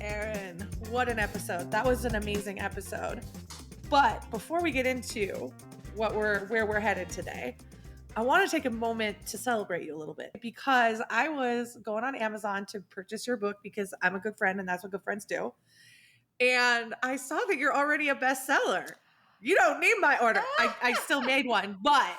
Aaron, what an episode. That was an amazing episode. But before we get into where we're headed today, I want to take a moment to celebrate you a little bit because I was going on Amazon to purchase your book because I'm a good friend and that's what good friends do. And I saw that you're already a bestseller. You don't need my order. I still made one, but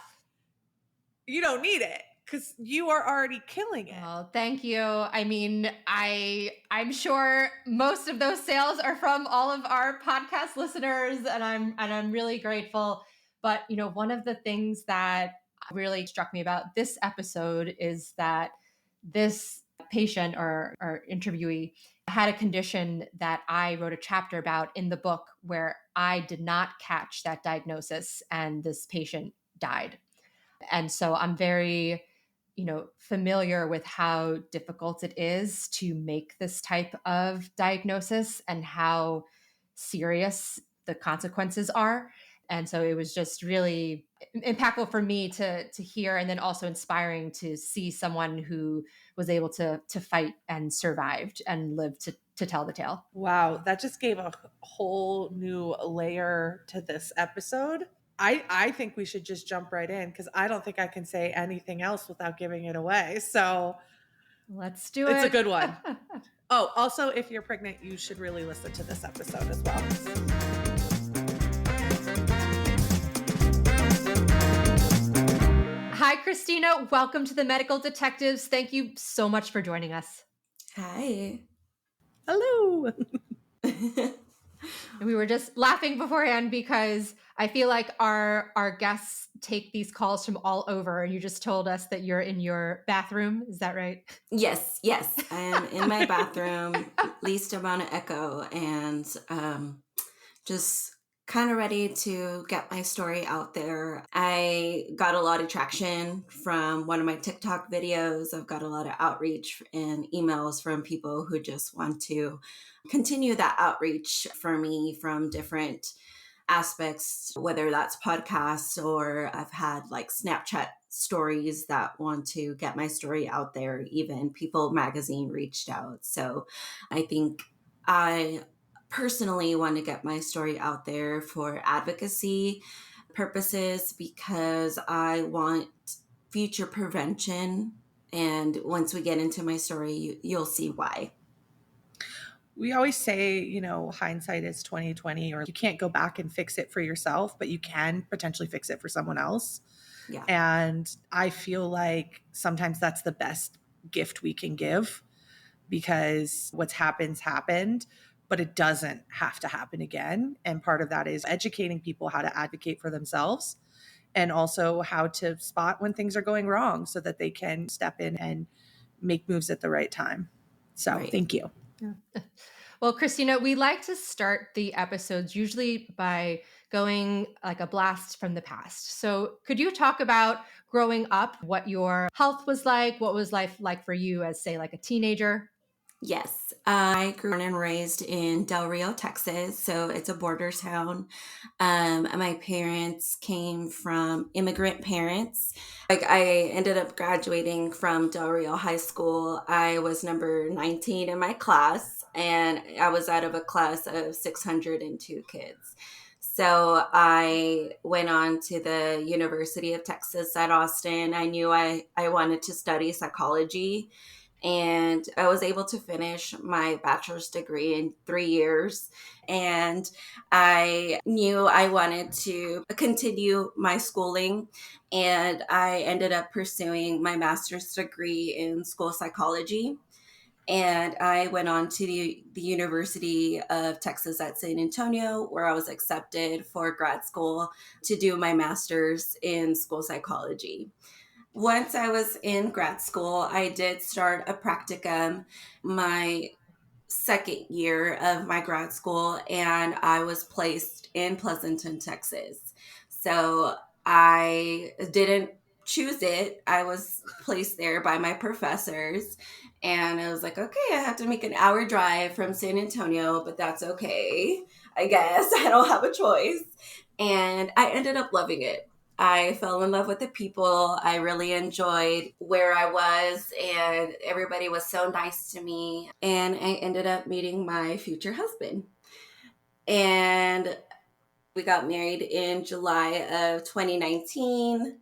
you don't need it because you are already killing it. Well, thank you. I mean, I'm sure most of those sales are from all of our podcast listeners, and I'm really grateful. But one of the things that really struck me about this episode is that this patient or interviewee had a condition that I wrote a chapter about in the book where I did not catch that diagnosis and this patient died. And so I'm very, familiar with how difficult it is to make this type of diagnosis and how serious the consequences are. And so it was just really impactful for me to hear, and then also inspiring to see someone who was able to fight and survived and lived to tell the tale. Wow, that just gave a whole new layer to this episode. I think we should just jump right in because I don't think I can say anything else without giving it away. So let's do it. It's a good one. Oh, also, if you're pregnant, you should really listen to this episode as well. Hi, Krystina. Welcome to the Medical Detectives. Thank you so much for joining us. Hi. Hello. We were just laughing beforehand because I feel like our guests take these calls from all over, and you just told us that you're in your bathroom. Is that right? Yes. I am in my bathroom, least amount of echo, and just kind of ready to get my story out there. I got a lot of traction from one of my TikTok videos. I've got a lot of outreach and emails from people who just want to continue that outreach for me from different aspects, whether that's podcasts or I've had like Snapchat stories that want to get my story out there. Even People magazine reached out. So I think I personally want to get my story out there for advocacy purposes because I want future prevention. And once we get into my story, you'll see why. We always say, hindsight is 20/20, or you can't go back and fix it for yourself, but you can potentially fix it for someone else. Yeah. And I feel like sometimes that's the best gift we can give because what's happened, but it doesn't have to happen again. And part of that is educating people how to advocate for themselves and also how to spot when things are going wrong so that they can step in and make moves at the right time. So Right. Thank you. Well, Krystina, we like to start the episodes usually by going like a blast from the past. So could you talk about growing up, what your health was like? What was life like for you as, say, like a teenager? Yes, I grew and raised in Del Rio, Texas, so it's a border town. My parents came from immigrant parents. Like I ended up graduating from Del Rio High School. I was number 19 in my class, and I was out of a class of 602 kids. So I went on to the University of Texas at Austin. I knew I wanted to study psychology. And I was able to finish my bachelor's degree in 3 years. And I knew I wanted to continue my schooling. And I ended up pursuing my master's degree in school psychology. And I went on to the University of Texas at San Antonio, where I was accepted for grad school to do my master's in school psychology. Once I was in grad school, I did start a practicum my second year of my grad school, and I was placed in Pleasanton, Texas. So I didn't choose it. I was placed there by my professors, and I was like, okay, I have to make an hour drive from San Antonio, but that's okay. I guess I don't have a choice. And I ended up loving it. I fell in love with the people. I really enjoyed where I was, and everybody was so nice to me. And I ended up meeting my future husband. And we got married in July of 2019.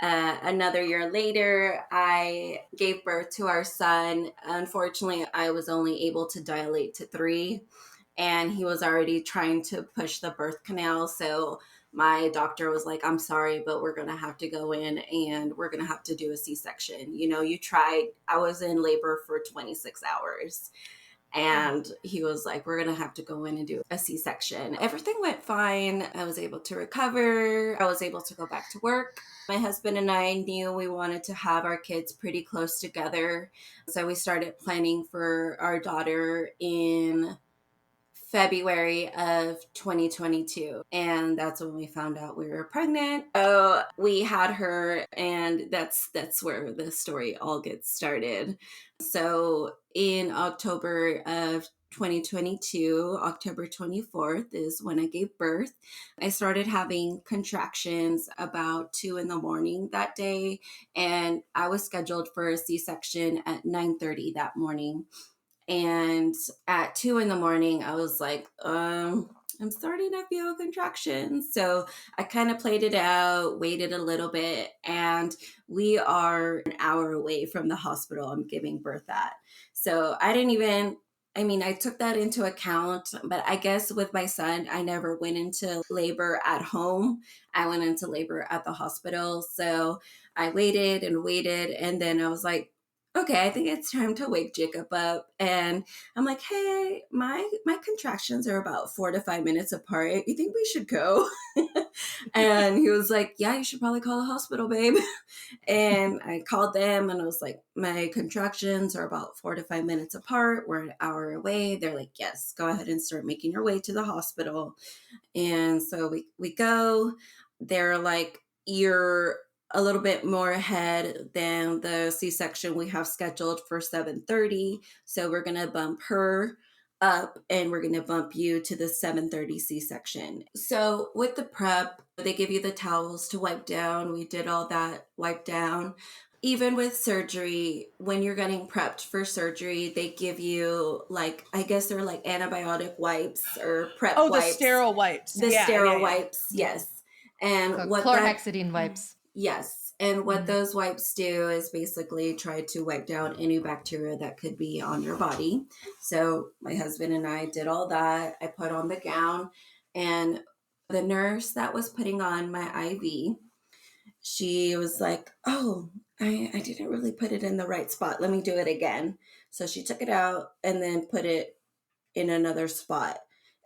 Another year later, I gave birth to our son. Unfortunately, I was only able to dilate to 3, and he was already trying to push the birth canal. So my doctor was like, I'm sorry, but we're going to have to go in and we're going to have to do a C-section. You tried. I was in labor for 26 hours. And he was like, we're going to have to go in and do a C-section. Everything went fine. I was able to recover. I was able to go back to work. My husband and I knew we wanted to have our kids pretty close together. So we started planning for our daughter in February of 2022. And that's when we found out we were pregnant. So we had her, and that's where the story all gets started. So in October of 2022, October 24th is when I gave birth. I started having contractions about 2 a.m. that day, and I was scheduled for a C-section at 9:30 that morning. And at 2 a.m, I was like, I'm starting to feel contractions. So I kind of played it out, waited a little bit, and we are an hour away from the hospital I'm giving birth at. So I took that into account, but I guess with my son, I never went into labor at home. I went into labor at the hospital. So I waited and waited, and then I was like, okay, I think it's time to wake Jacob up. And I'm like, hey, my contractions are about 4 to 5 minutes apart. You think we should go? And he was like, yeah, you should probably call the hospital, babe. And I called them, and I was like, my contractions are about 4 to 5 minutes apart. We're an hour away. They're like, yes, go ahead and start making your way to the hospital. And so we go. They're like, you're a little bit more ahead than the C-section we have scheduled for 7:30. So we're going to bump her up, and we're going to bump you to the 7:30 C-section. So with the prep, they give you the towels to wipe down. We did all that, wipe down. Even with surgery, when you're getting prepped for surgery, they give you I guess they're like antibiotic wipes or prep wipes. The sterile wipes. The sterile wipes, yes. And So what chlorhexidine wipes. Yes. And what those wipes do is basically try to wipe down any bacteria that could be on your body. So my husband and I did all that. I put on the gown, and the nurse that was putting on my IV, she was like, oh, I didn't really put it in the right spot. Let me do it again. So she took it out and then put it in another spot.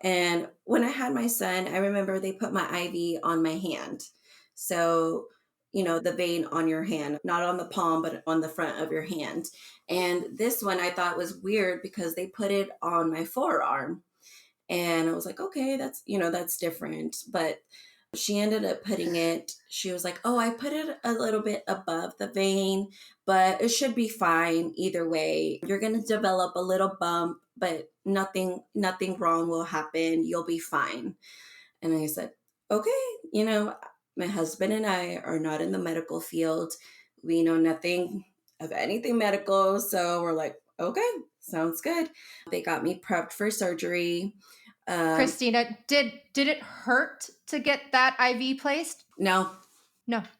And when I had my son, I remember they put my IV on my hand. So, the vein on your hand, not on the palm, but on the front of your hand. And this one I thought was weird because they put it on my forearm. And I was like, okay, that's different. But she ended up putting it, she was like, oh, I put it a little bit above the vein, but it should be fine either way. You're going to develop a little bump, but nothing wrong will happen. You'll be fine. And I said, okay, my husband and I are not in the medical field. We know nothing of anything medical. So we're like, okay, sounds good. They got me prepped for surgery. Krystina, did it hurt to get that IV placed? No, No,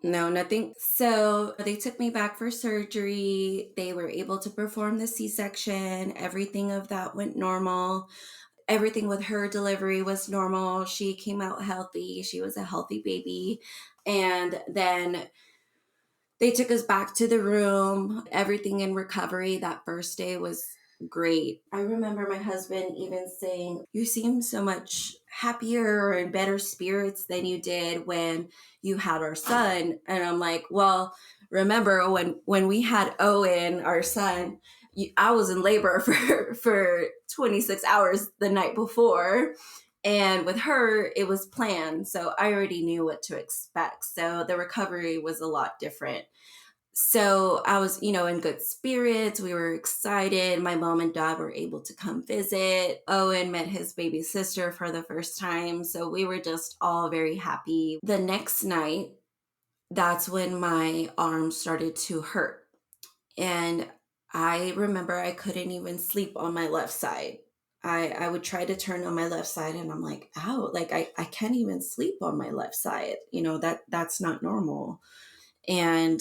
nothing. So they took me back for surgery. They were able to perform the C-section. Everything of that went normal. Everything with her delivery was normal. She came out healthy. She was a healthy baby. And then they took us back to the room. Everything in recovery that first day was great. I remember my husband even saying, you seem so much happier and better spirits than you did when you had our son. And I'm like, well, remember when we had Owen, our son, I was in labor for 26 hours the night before. And with her, it was planned. So I already knew what to expect. So the recovery was a lot different. So I was, in good spirits. We were excited. My mom and dad were able to come visit. Owen met his baby sister for the first time. So we were just all very happy. The next night, that's when my arm started to hurt. And I remember I couldn't even sleep on my left side. I would try to turn on my left side and I'm like, ow, like I can't even sleep on my left side. That's not normal. And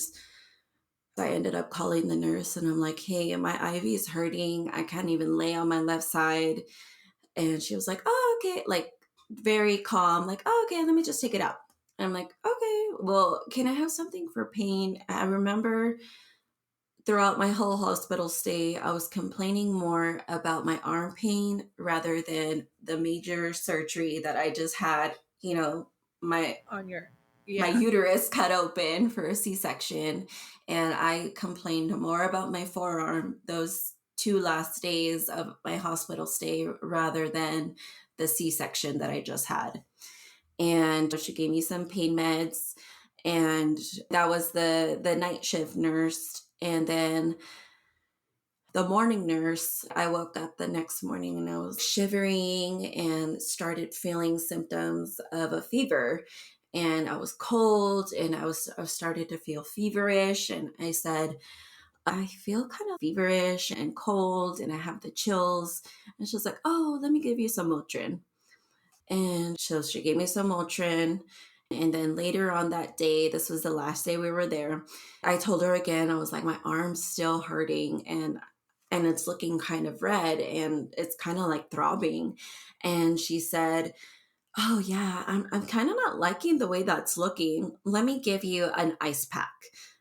I ended up calling the nurse and I'm like, hey, my IV is hurting. I can't even lay on my left side. And she was like, oh, okay. Like very calm, like, oh, okay, let me just take it out. And I'm like, okay, well, can I have something for pain? I remember throughout my whole hospital stay, I was complaining more about my arm pain rather than the major surgery that I just had, my On your, my yeah. uterus cut open for a C-section. And I complained more about my forearm those 2 last days of my hospital stay rather than the C-section that I just had. And she gave me some pain meds, and that was the night shift nurse. And then the morning nurse, I woke up the next morning and I was shivering and started feeling symptoms of a fever. And I was cold and I started to feel feverish. And I said, I feel kind of feverish and cold and I have the chills. And she was like, oh, let me give you some Motrin. And so she gave me some Motrin. And then later on that day, this was the last day we were there, I told her again, I was like, my arm's still hurting and it's looking kind of red and it's kind of like throbbing. And she said, oh yeah, I'm kind of not liking the way that's looking. Let me give you an ice pack.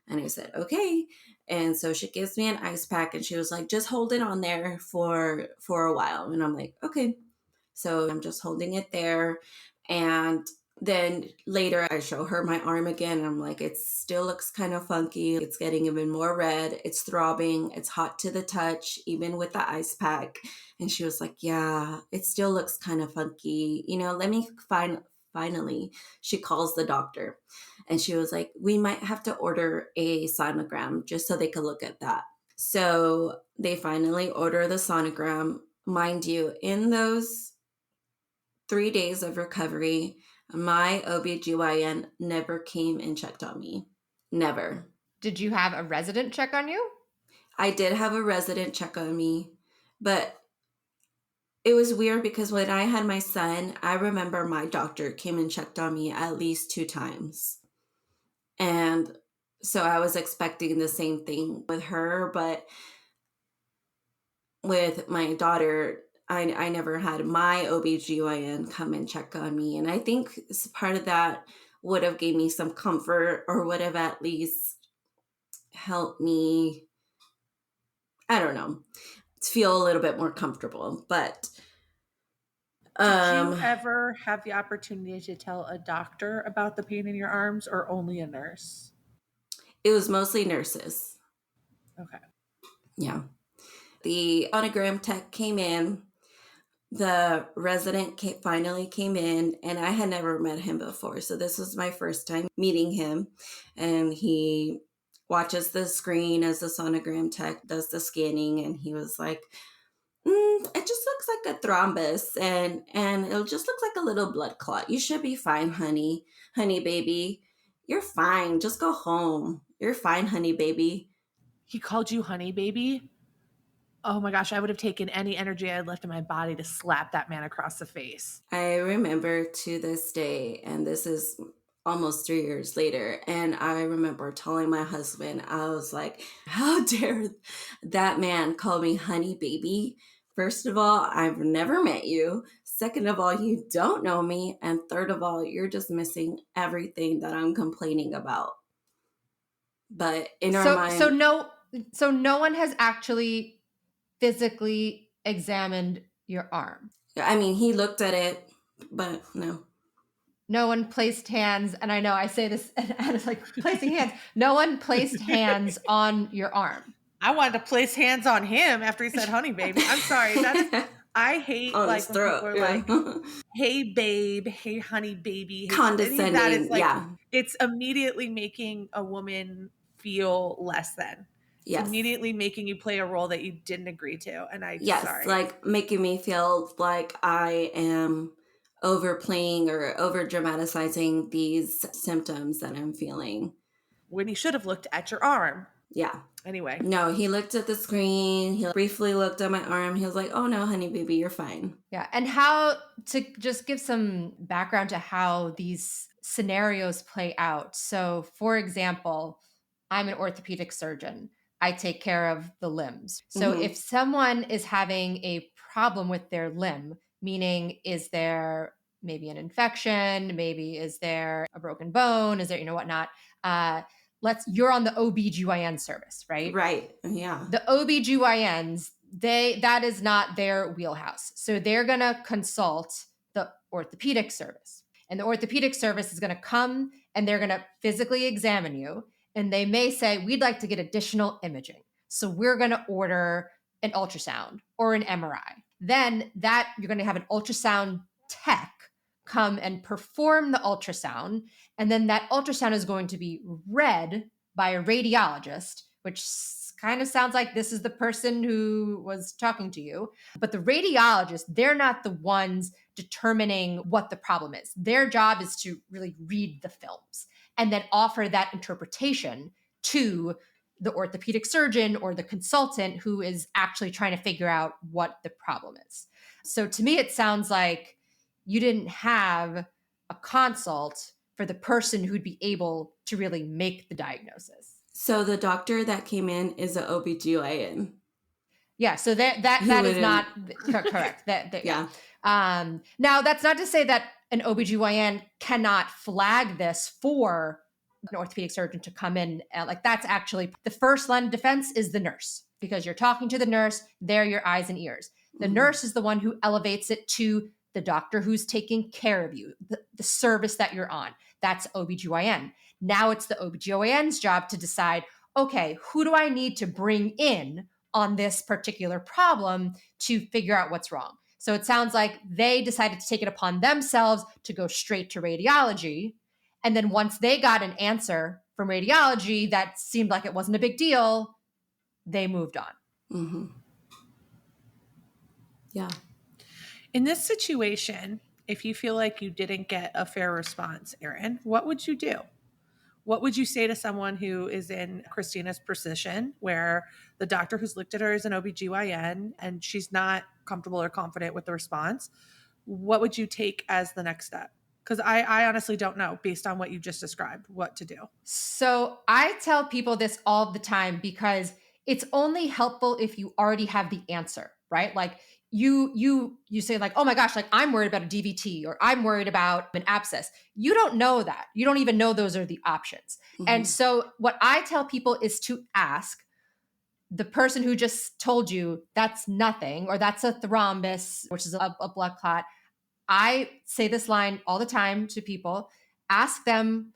And I said, okay. And so she gives me an ice pack and she was like, just hold it on there for a while. And I'm like, okay. So I'm just holding it there. And then later I show her my arm again. And I'm like, it still looks kind of funky. It's getting even more red. It's throbbing. It's hot to the touch, even with the ice pack. And she was like, yeah, it still looks kind of funky. Let me finally, she calls the doctor. And she was like, we might have to order a sonogram just so they could look at that. So they finally order the sonogram. Mind you, in those 3 days of recovery, my OBGYN never came and checked on me. Never. Did you have a resident check on you? I did have a resident check on me, but it was weird because when I had my son, I remember my doctor came and checked on me at least 2 times. And so I was expecting the same thing with her, but with my daughter, I never had my OBGYN come and check on me. And I think part of that would have gave me some comfort or would have at least helped me, I don't know, to feel a little bit more comfortable. But Did you ever have the opportunity to tell a doctor about the pain in your arms or only a nurse? it was mostly nurses. Okay. Yeah. The sonogram tech came in. The resident finally came in, and I had never met him before. So this was my first time meeting him. And he watches the screen as the sonogram tech does the scanning. And he was like, it just looks like a thrombus and it'll just look like a little blood clot. You should be fine, honey. Honey, baby. You're fine. Just go home. You're fine, honey, baby. He called you honey baby? Oh my gosh, I would have taken any energy I had left in my body to slap that man across the face. I remember to this day, and this is almost 3 years later, and I remember telling my husband, I was like, how dare that man call me honey baby? First of all, I've never met you. Second of all, you don't know me. And third of all, you're just missing everything that I'm complaining about. But in our mind... So no one has actually physically examined your arm. I mean, he looked at it, but no. No one placed hands, and I know I say this, and it's like placing hands. No one placed hands on your arm. I wanted to place hands on him after he said honey baby. I'm sorry. I hate on like his when throat. people are like, hey babe, hey honey baby. Condescending, that is like, yeah. it's immediately making a woman feel less than. It's Yes. immediately making you play a role that you didn't agree to. And Yes, sorry. like making me feel like I am overplaying or over dramatizing these symptoms that I'm feeling. When he should have looked at your arm. Yeah. Anyway. No, he looked at the screen. He briefly looked at my arm. He was like, oh no, honey, baby, you're fine. Yeah. And how to just give some background to how these scenarios play out. So, for example, I'm an orthopedic surgeon. I take care of the limbs. So, if someone is having a problem with their limb, meaning is there maybe an infection, maybe is there a broken bone, is there, whatnot, you're on the OBGYN service, right? Right. Yeah. The OBGYNs, that is not their wheelhouse. So they're going to consult the orthopedic service. And the orthopedic service is going to come and they're going to physically examine you. And they may say, we'd like to get additional imaging. So we're going to order an ultrasound or an MRI. Then you're going to have an ultrasound tech come and perform the ultrasound. And then that ultrasound is going to be read by a radiologist, which kind of sounds like this is the person who was talking to you. But the radiologist, they're not the ones determining what the problem is. Their job is to really read the films and then offer that interpretation to the orthopedic surgeon or the consultant who is actually trying to figure out what the problem is. So to me, it sounds like you didn't have a consult for the person who'd be able to really make the diagnosis. So the doctor that came in is an OBGYN. Yeah, so that is not correct. Yeah. Now, that's not to say that an OBGYN cannot flag this for an orthopedic surgeon to come in. That's actually the first line of defense is the nurse, because you're talking to the nurse, they're your eyes and ears. The nurse is the one who elevates it to the doctor who's taking care of you, the service that you're on. That's OBGYN. Now it's the OBGYN's job to decide, okay, who do I need to bring in on this particular problem to figure out what's wrong? So it sounds like they decided to take it upon themselves to go straight to radiology. And then once they got an answer from radiology that seemed like it wasn't a big deal, they moved on. Mm-hmm. Yeah. In this situation, if you feel like you didn't get a fair response, Erin, what would you do? What would you say to someone who is in Krystina's position, where the doctor who's looked at her is an OBGYN and she's not comfortable or confident with the response? What would you take as the next step? Because I honestly don't know, based on what you just described, what to do. So I tell people this all the time because it's only helpful if you already have the answer, right? Like you say like, oh my gosh, like I'm worried about a DVT or I'm worried about an abscess. You don't know that. You don't even know those are the options. Mm-hmm. And so what I tell people is to ask the person who just told you that's nothing, or that's a thrombus, which is a blood clot. I say this line all the time to people. Ask them,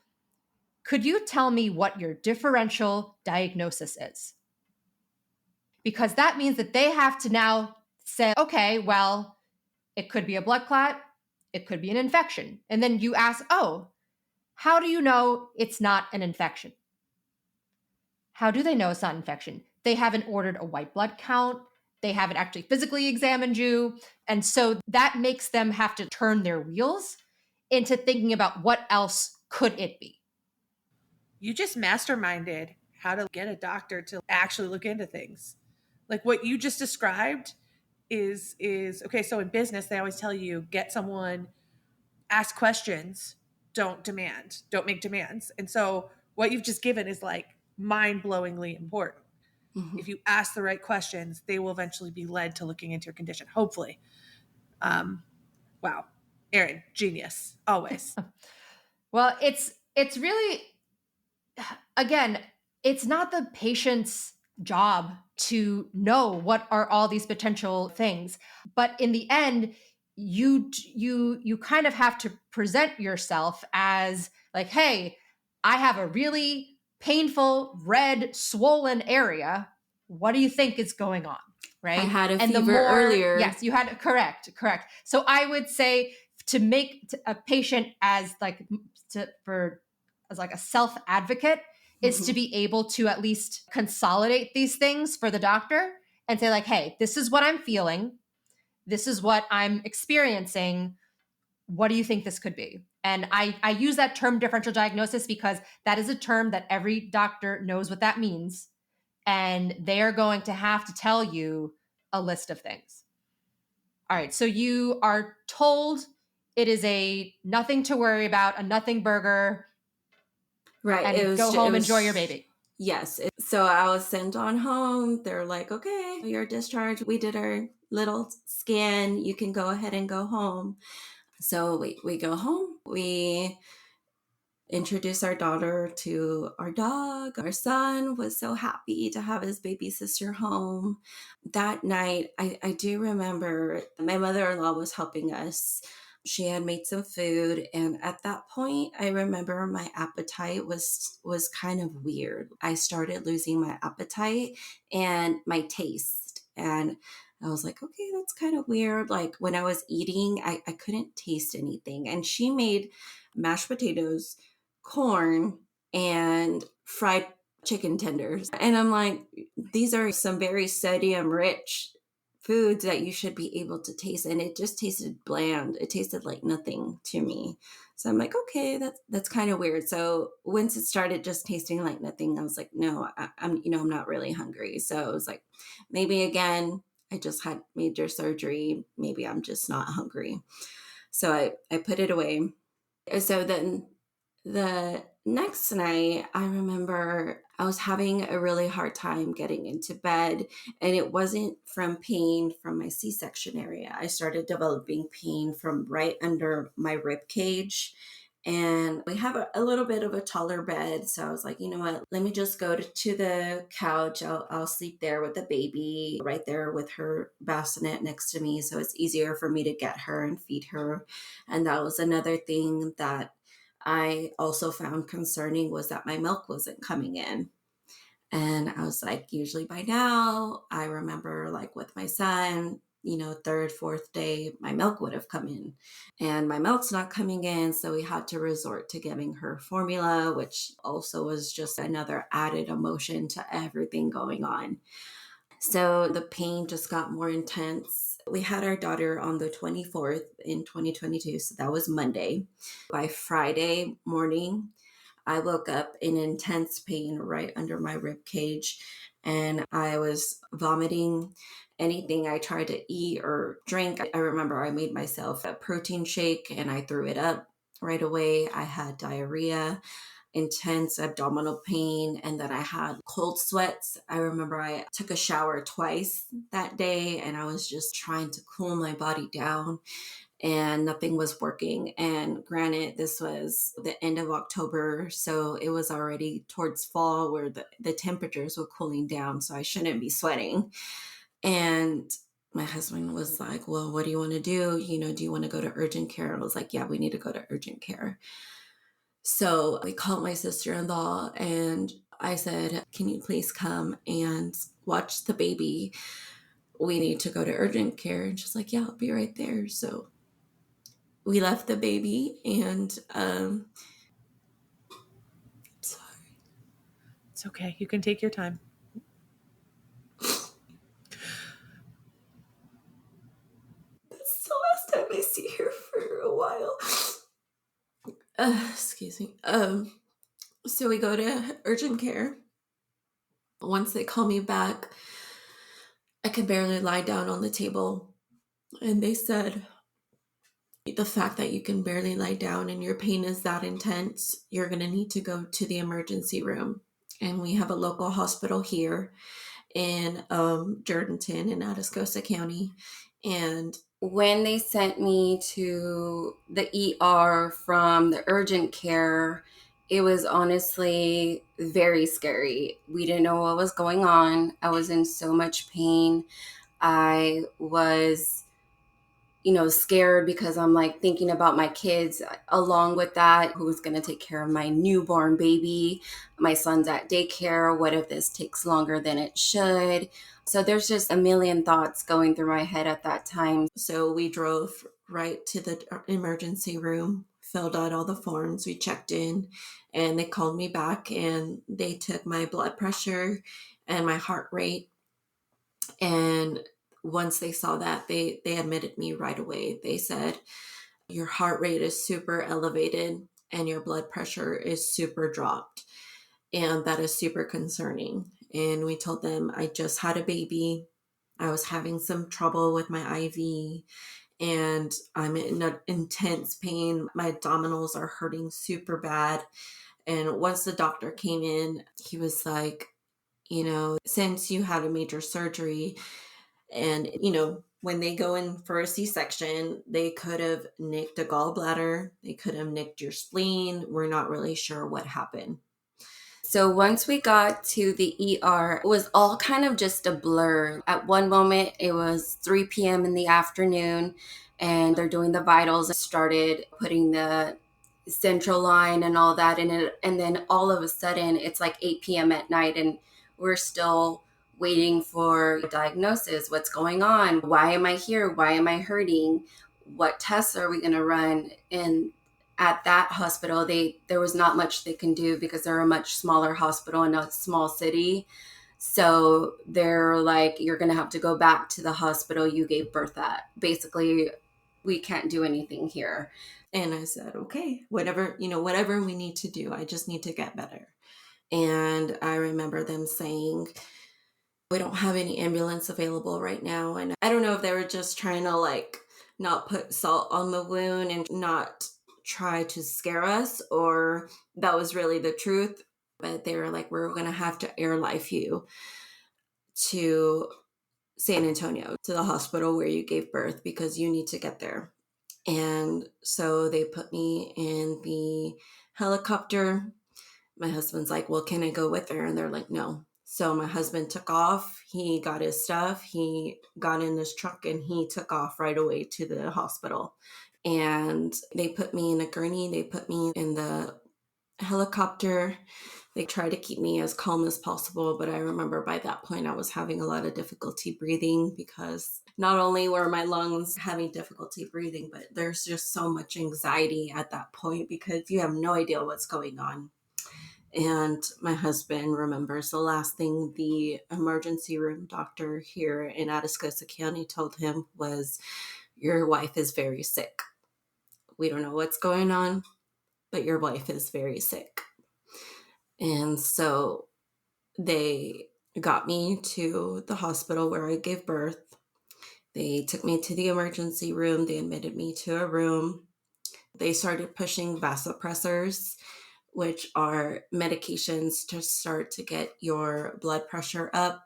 could you tell me what your differential diagnosis is? Because that means that they have to now say, okay, well, it could be a blood clot, it could be an infection. And then you ask, oh, how do you know it's not an infection? How do they know it's not an infection? They haven't ordered a white blood count. They haven't actually physically examined you. And so that makes them have to turn their wheels into thinking about what else could it be. You just masterminded how to get a doctor to actually look into things. Like what you just described is okay. So in business, they always tell you, get someone, ask questions, don't make demands. And so what you've just given is like mind-blowingly important. Mm-hmm. If you ask the right questions, they will eventually be led to looking into your condition, hopefully. Wow. Erin, genius, always. Well, it's really, again, it's not the patient's job to know what are all these potential things. But in the end, you kind of have to present yourself as like, hey, I have a really painful, red, swollen area. What do you think is going on? Right? I had a fever earlier. Yes, you had correct. So I would say to make a patient as like a self advocate is to be able to at least consolidate these things for the doctor and say like, hey, this is what I'm feeling. This is what I'm experiencing. What do you think this could be? And I use that term differential diagnosis because that is a term that every doctor knows what that means. And they are going to have to tell you a list of things. All right. So you are told it is a nothing to worry about, a nothing burger. Right. And go home, enjoy your baby. Yes. So I was sent on home. They're like, okay, you're discharged. We did our little scan. You can go ahead and go home. So we go home. We introduce our daughter to our dog. Our son was so happy to have his baby sister home. That night, I do remember my mother-in-law was helping us. She had made some food, and at that point I remember my appetite was kind of weird. I started losing my appetite and my taste, and I was like, okay, that's kind of weird. Like when I was eating, I couldn't taste anything. And she made mashed potatoes, corn, and fried chicken tenders. And I'm like, these are some very sodium rich foods that you should be able to taste. And it just tasted bland. It tasted like nothing to me. So I'm like, okay, that's kind of weird. So once it started just tasting like nothing, I was like, no, I'm not really hungry. So I was like, maybe again, I just had major surgery. Maybe I'm just not hungry. So I put it away. So then the next night, I remember I was having a really hard time getting into bed, and it wasn't from pain from my C-section area. I started developing pain from right under my rib cage. And we have a little bit of a taller bed. So I was like, you know what? Let me just go to the couch. I'll sleep there with the baby right there with her bassinet next to me. So it's easier for me to get her and feed her. And that was another thing that I also found concerning, was that my milk wasn't coming in. And I was like, usually by now, I remember like with my son, third, fourth day, my milk would have come in, and my milk's not coming in. So we had to resort to giving her formula, which also was just another added emotion to everything going on. So the pain just got more intense. We had our daughter on the 24th in 2022. So that was Monday. By Friday morning, I woke up in intense pain right under my rib cage, and I was vomiting. Anything I tried to eat or drink, I remember I made myself a protein shake and I threw it up right away. I had diarrhea, intense abdominal pain, and then I had cold sweats. I remember I took a shower twice that day, and I was just trying to cool my body down, and nothing was working. And granted, this was the end of October, so it was already towards fall where the temperatures were cooling down, so I shouldn't be sweating. And my husband was like, well, what do you want to do? Do you want to go to urgent care? And I was like, yeah, we need to go to urgent care. So I called my sister-in-law and I said, can you please come and watch the baby? We need to go to urgent care. And she's like, yeah, I'll be right there. So we left the baby, and sorry. It's okay. You can take your time. That's the last time I see her for a while. Excuse me. So we go to urgent care. Once they call me back, I could barely lie down on the table. And they said, the fact that you can barely lie down and your pain is that intense, you're going to need to go to the emergency room. And we have a local hospital here in Jourdanton in Atascosa County. And when they sent me to the ER from the urgent care, it was honestly very scary. We didn't know what was going on. I was in so much pain. I was, scared because I'm like thinking about my kids along with that. Who's going to take care of my newborn baby? My son's at daycare. What if this takes longer than it should? So there's just a million thoughts going through my head at that time. So we drove right to the emergency room, filled out all the forms. We checked in and they called me back and they took my blood pressure and my heart rate. And once they saw that, they admitted me right away. They said, your heart rate is super elevated and your blood pressure is super dropped. And that is super concerning. And we told them I just had a baby. I was having some trouble with my IV and I'm in intense pain. My abdominals are hurting super bad. And once the doctor came in, he was like, since you had a major surgery and, when they go in for a C-section, they could have nicked a gallbladder. They could have nicked your spleen. We're not really sure what happened. So once we got to the ER, it was all kind of just a blur. At one moment, it was 3 p.m. in the afternoon, and they're doing the vitals. Started putting the central line and all that in it. And then all of a sudden, it's like 8 p.m. at night, and we're still waiting for diagnosis. What's going on? Why am I here? Why am I hurting? What tests are we going to run? And at that hospital, there was not much they can do because they're a much smaller hospital in a small city. So they're like, you're going to have to go back to the hospital you gave birth at. Basically, we can't do anything here. And I said, okay, whatever we need to do. I just need to get better. And I remember them saying, we don't have any ambulance available right now. And I don't know if they were just trying to not put salt on the wound and not try to scare us, or that was really the truth. But they were like, we're going to have to airlife you to San Antonio, to the hospital where you gave birth, because you need to get there. And so they put me in the helicopter. My husband's like, well, can I go with her? And they're like, no. So my husband took off. He got his stuff. He got in his truck and he took off right away to the hospital. And they put me in a gurney. They put me in the helicopter. They tried to keep me as calm as possible. But I remember by that point, I was having a lot of difficulty breathing, because not only were my lungs having difficulty breathing, but there's just so much anxiety at that point because you have no idea what's going on. And my husband remembers the last thing the emergency room doctor here in Atascosa County told him was, your wife is very sick. We don't know what's going on, but your wife is very sick. And so they got me to the hospital where I gave birth. They took me to the emergency room. They admitted me to a room. They started pushing vasopressors, which are medications to start to get your blood pressure up.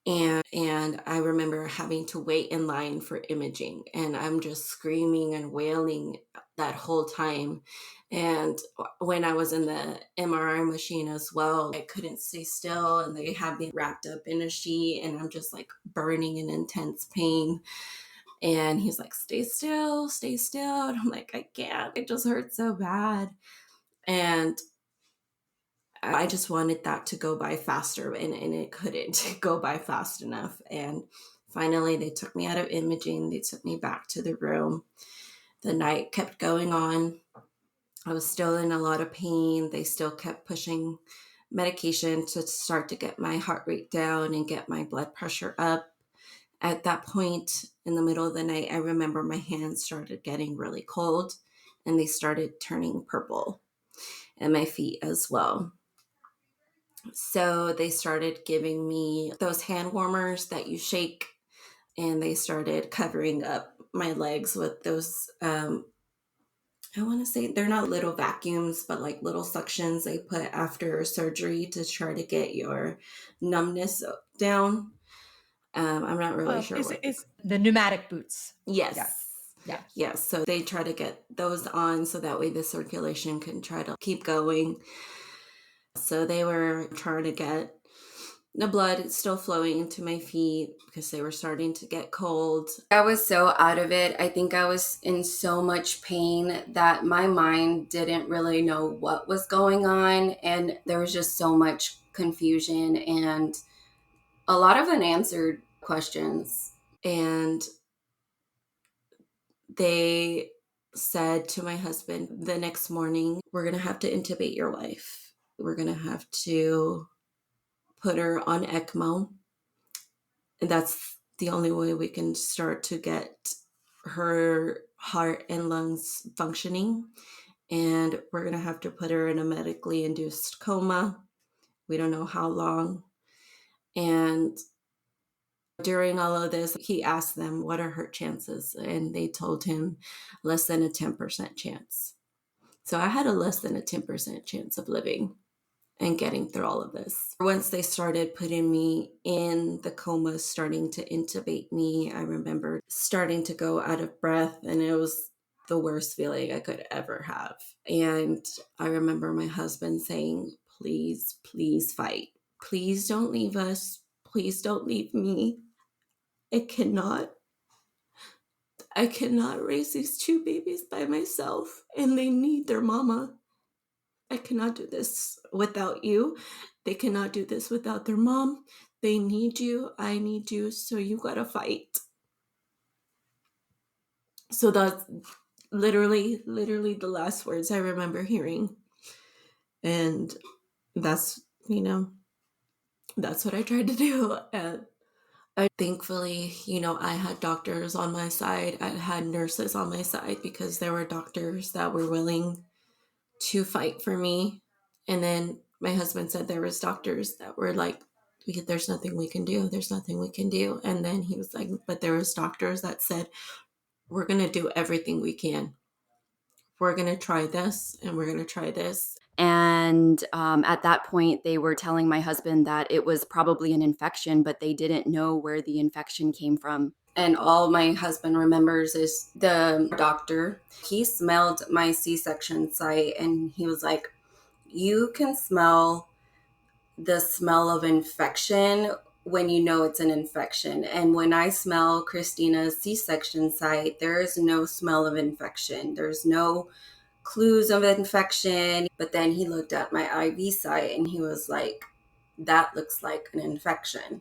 And I remember having to wait in line for imaging, and I'm just screaming and wailing that whole time. And when I was in the MRI machine as well, I couldn't stay still, and they had me wrapped up in a sheet, and I'm just like burning in intense pain. And he's like, stay still, stay still. And I'm like, I can't. It just hurts so bad. And I just wanted that to go by faster, and it couldn't go by fast enough. And finally, they took me out of imaging. They took me back to the room. The night kept going on. I was still in a lot of pain. They still kept pushing medication to start to get my heart rate down and get my blood pressure up. At that point in the middle of the night, I remember my hands started getting really cold and they started turning purple, and my feet as well. So they started giving me those hand warmers that you shake, and they started covering up my legs with those, I want to say they're not little vacuums, but like little suctions they put after surgery to try to get your numbness down. I'm not really sure. Is the pneumatic boots? Yes. Yeah. Yes. So they try to get those on so that way the circulation can try to keep going. So they were trying to get the blood still flowing into my feet because they were starting to get cold. I was so out of it. I think I was in so much pain that my mind didn't really know what was going on. And there was just so much confusion and a lot of unanswered questions. And they said to my husband the next morning, we're going to have to intubate your wife. We're going to have to put her on ECMO. And that's the only way we can start to get her heart and lungs functioning. And we're going to have to put her in a medically induced coma. We don't know how long. And during all of this, he asked them, what are her chances? And they told him less than a 10% chance. So I had a less than a 10% chance of living and getting through all of this. Once they started putting me in the coma, starting to intubate me, I remember starting to go out of breath, and it was the worst feeling I could ever have. And I remember my husband saying, please, please fight. Please don't leave us. Please don't leave me. I cannot raise these two babies by myself, and they need their mama. I cannot do this without you. They cannot do this without their mom. They need you. I need you. So you gotta fight. So that's literally the last words I remember hearing. And that's, that's what I tried to do. And thankfully, I had doctors on my side. I had nurses on my side because there were doctors that were willing to fight for me. And then my husband said there was doctors that were like, there's nothing we can do. There's nothing we can do. And then he was like, but there was doctors that said, we're going to do everything we can. We're going to try this and we're going to try this. And at that point, they were telling my husband that it was probably an infection, but they didn't know where the infection came from. And all my husband remembers is the doctor. He smelled my C-section site and he was like, you can smell the smell of infection when you know it's an infection. And when I smell Krystina's C-section site, there is no smell of infection. There's no clues of infection. But then he looked at my IV site and he was like, that looks like an infection.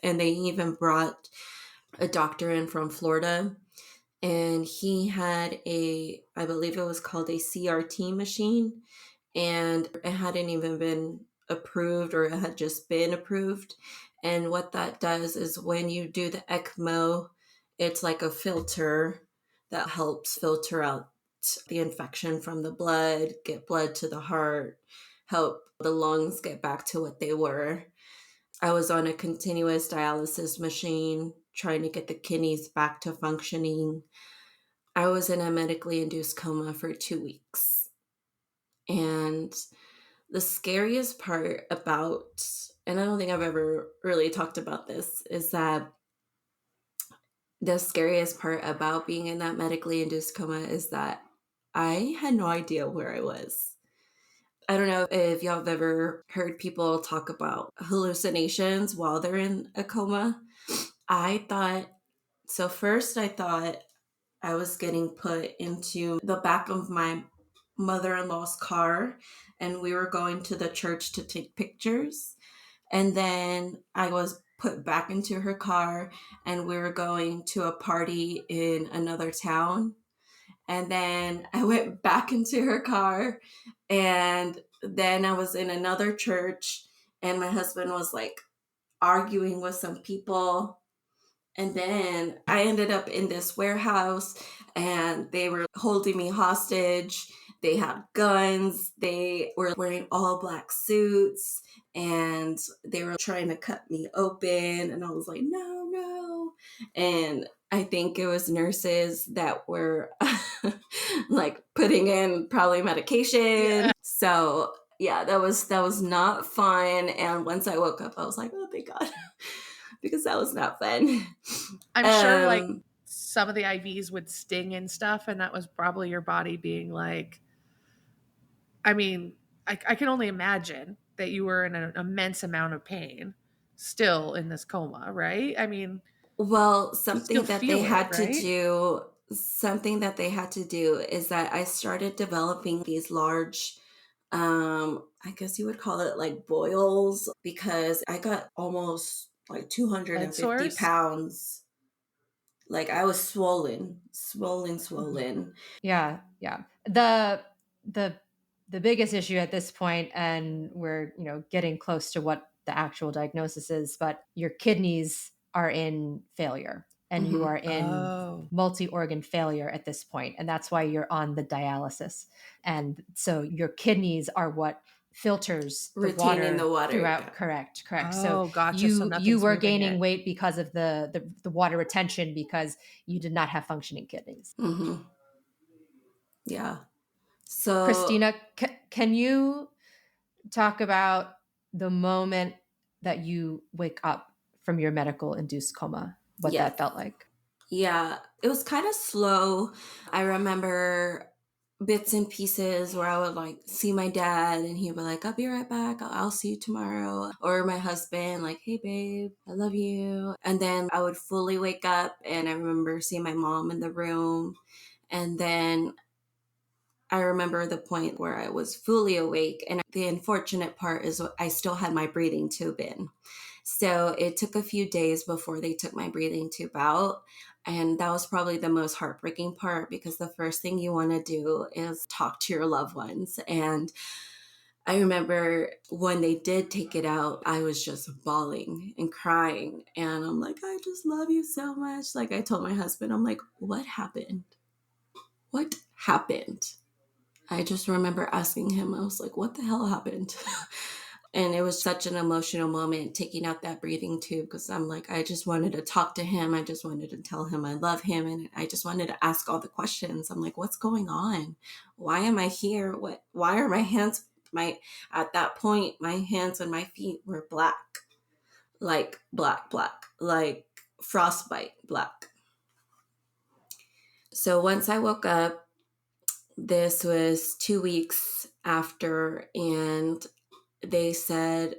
And they even brought a doctor in from Florida, and he had I believe it was called a CRT machine, and it hadn't even been approved, or it had just been approved. And what that does is when you do the ECMO, it's like a filter that helps filter out the infection from the blood, get blood to the heart, help the lungs get back to what they were. I was on a continuous dialysis machine trying to get the kidneys back to functioning. I was in a medically induced coma for 2 weeks. And the scariest part about, and I don't think I've ever really talked about this, is that the scariest part about being in that medically induced coma is that I had no idea where I was. I don't know if y'all have ever heard people talk about hallucinations while they're in a coma. First I thought I was getting put into the back of my mother-in-law's car, and we were going to the church to take pictures. And then I was put back into her car, and we were going to a party in another town. And then I went back into her car, and then I was in another church, and my husband was like arguing with some people. And then I ended up in this warehouse, and they were holding me hostage. They had guns. They were wearing all black suits, and they were trying to cut me open. And I was like, no. And I think it was nurses that were like putting in probably medication. Yeah. So yeah, that was not fun. And once I woke up, I was like, oh, thank God. Because that was not fun. I'm sure like some of the IVs would sting and stuff, and that was probably your body being like, I mean, I can only imagine that you were in an immense amount of pain still in this coma, right? I mean, well, something that they had right? to do is that I started developing these large, I guess you would call it like boils, because I got almost like 250 pounds Like I was swollen. Yeah. The biggest issue at this point, and we're, getting close to what the actual diagnosis is, but your kidneys are in failure and you are in Oh. multi-organ failure at this point, and that's why you're on the dialysis. And so your kidneys are what filters the Retaining the water. throughout. Correct. So Oh, gotcha. So you nothing's were moving gaining it. weight because of the water retention, because you did not have functioning kidneys. Yeah. So Krystina, can you talk about the moment that you wake up from your medical induced coma, what Yeah. that felt like? Yeah, it was kind of slow. I remember bits and pieces where I would like see my dad and he'd be like, I'll be right back. I'll see you tomorrow. Or my husband, like, hey, babe, I love you. And then I would fully wake up and I remember seeing my mom in the room. And then I remember the point where I was fully awake. And the unfortunate part is I still had my breathing tube in. So it took a few days before they took my breathing tube out. And that was probably the most heartbreaking part, because the first thing you want to do is talk to your loved ones. And I remember when they did take it out, I was just bawling and crying. And I'm like, I just love you so much. Like I told my husband, I'm like, what happened? What happened? I just remember asking him, I was like, what the hell happened? And it was such an emotional moment taking out that breathing tube, because I'm like, I just wanted to talk to him. I just wanted to tell him I love him. And I just wanted to ask all the questions. I'm like, what's going on? Why am I here? Why are my hands, at that point, my hands and my feet were black, like like frostbite black. So once I woke up, this was 2 weeks after, and they said,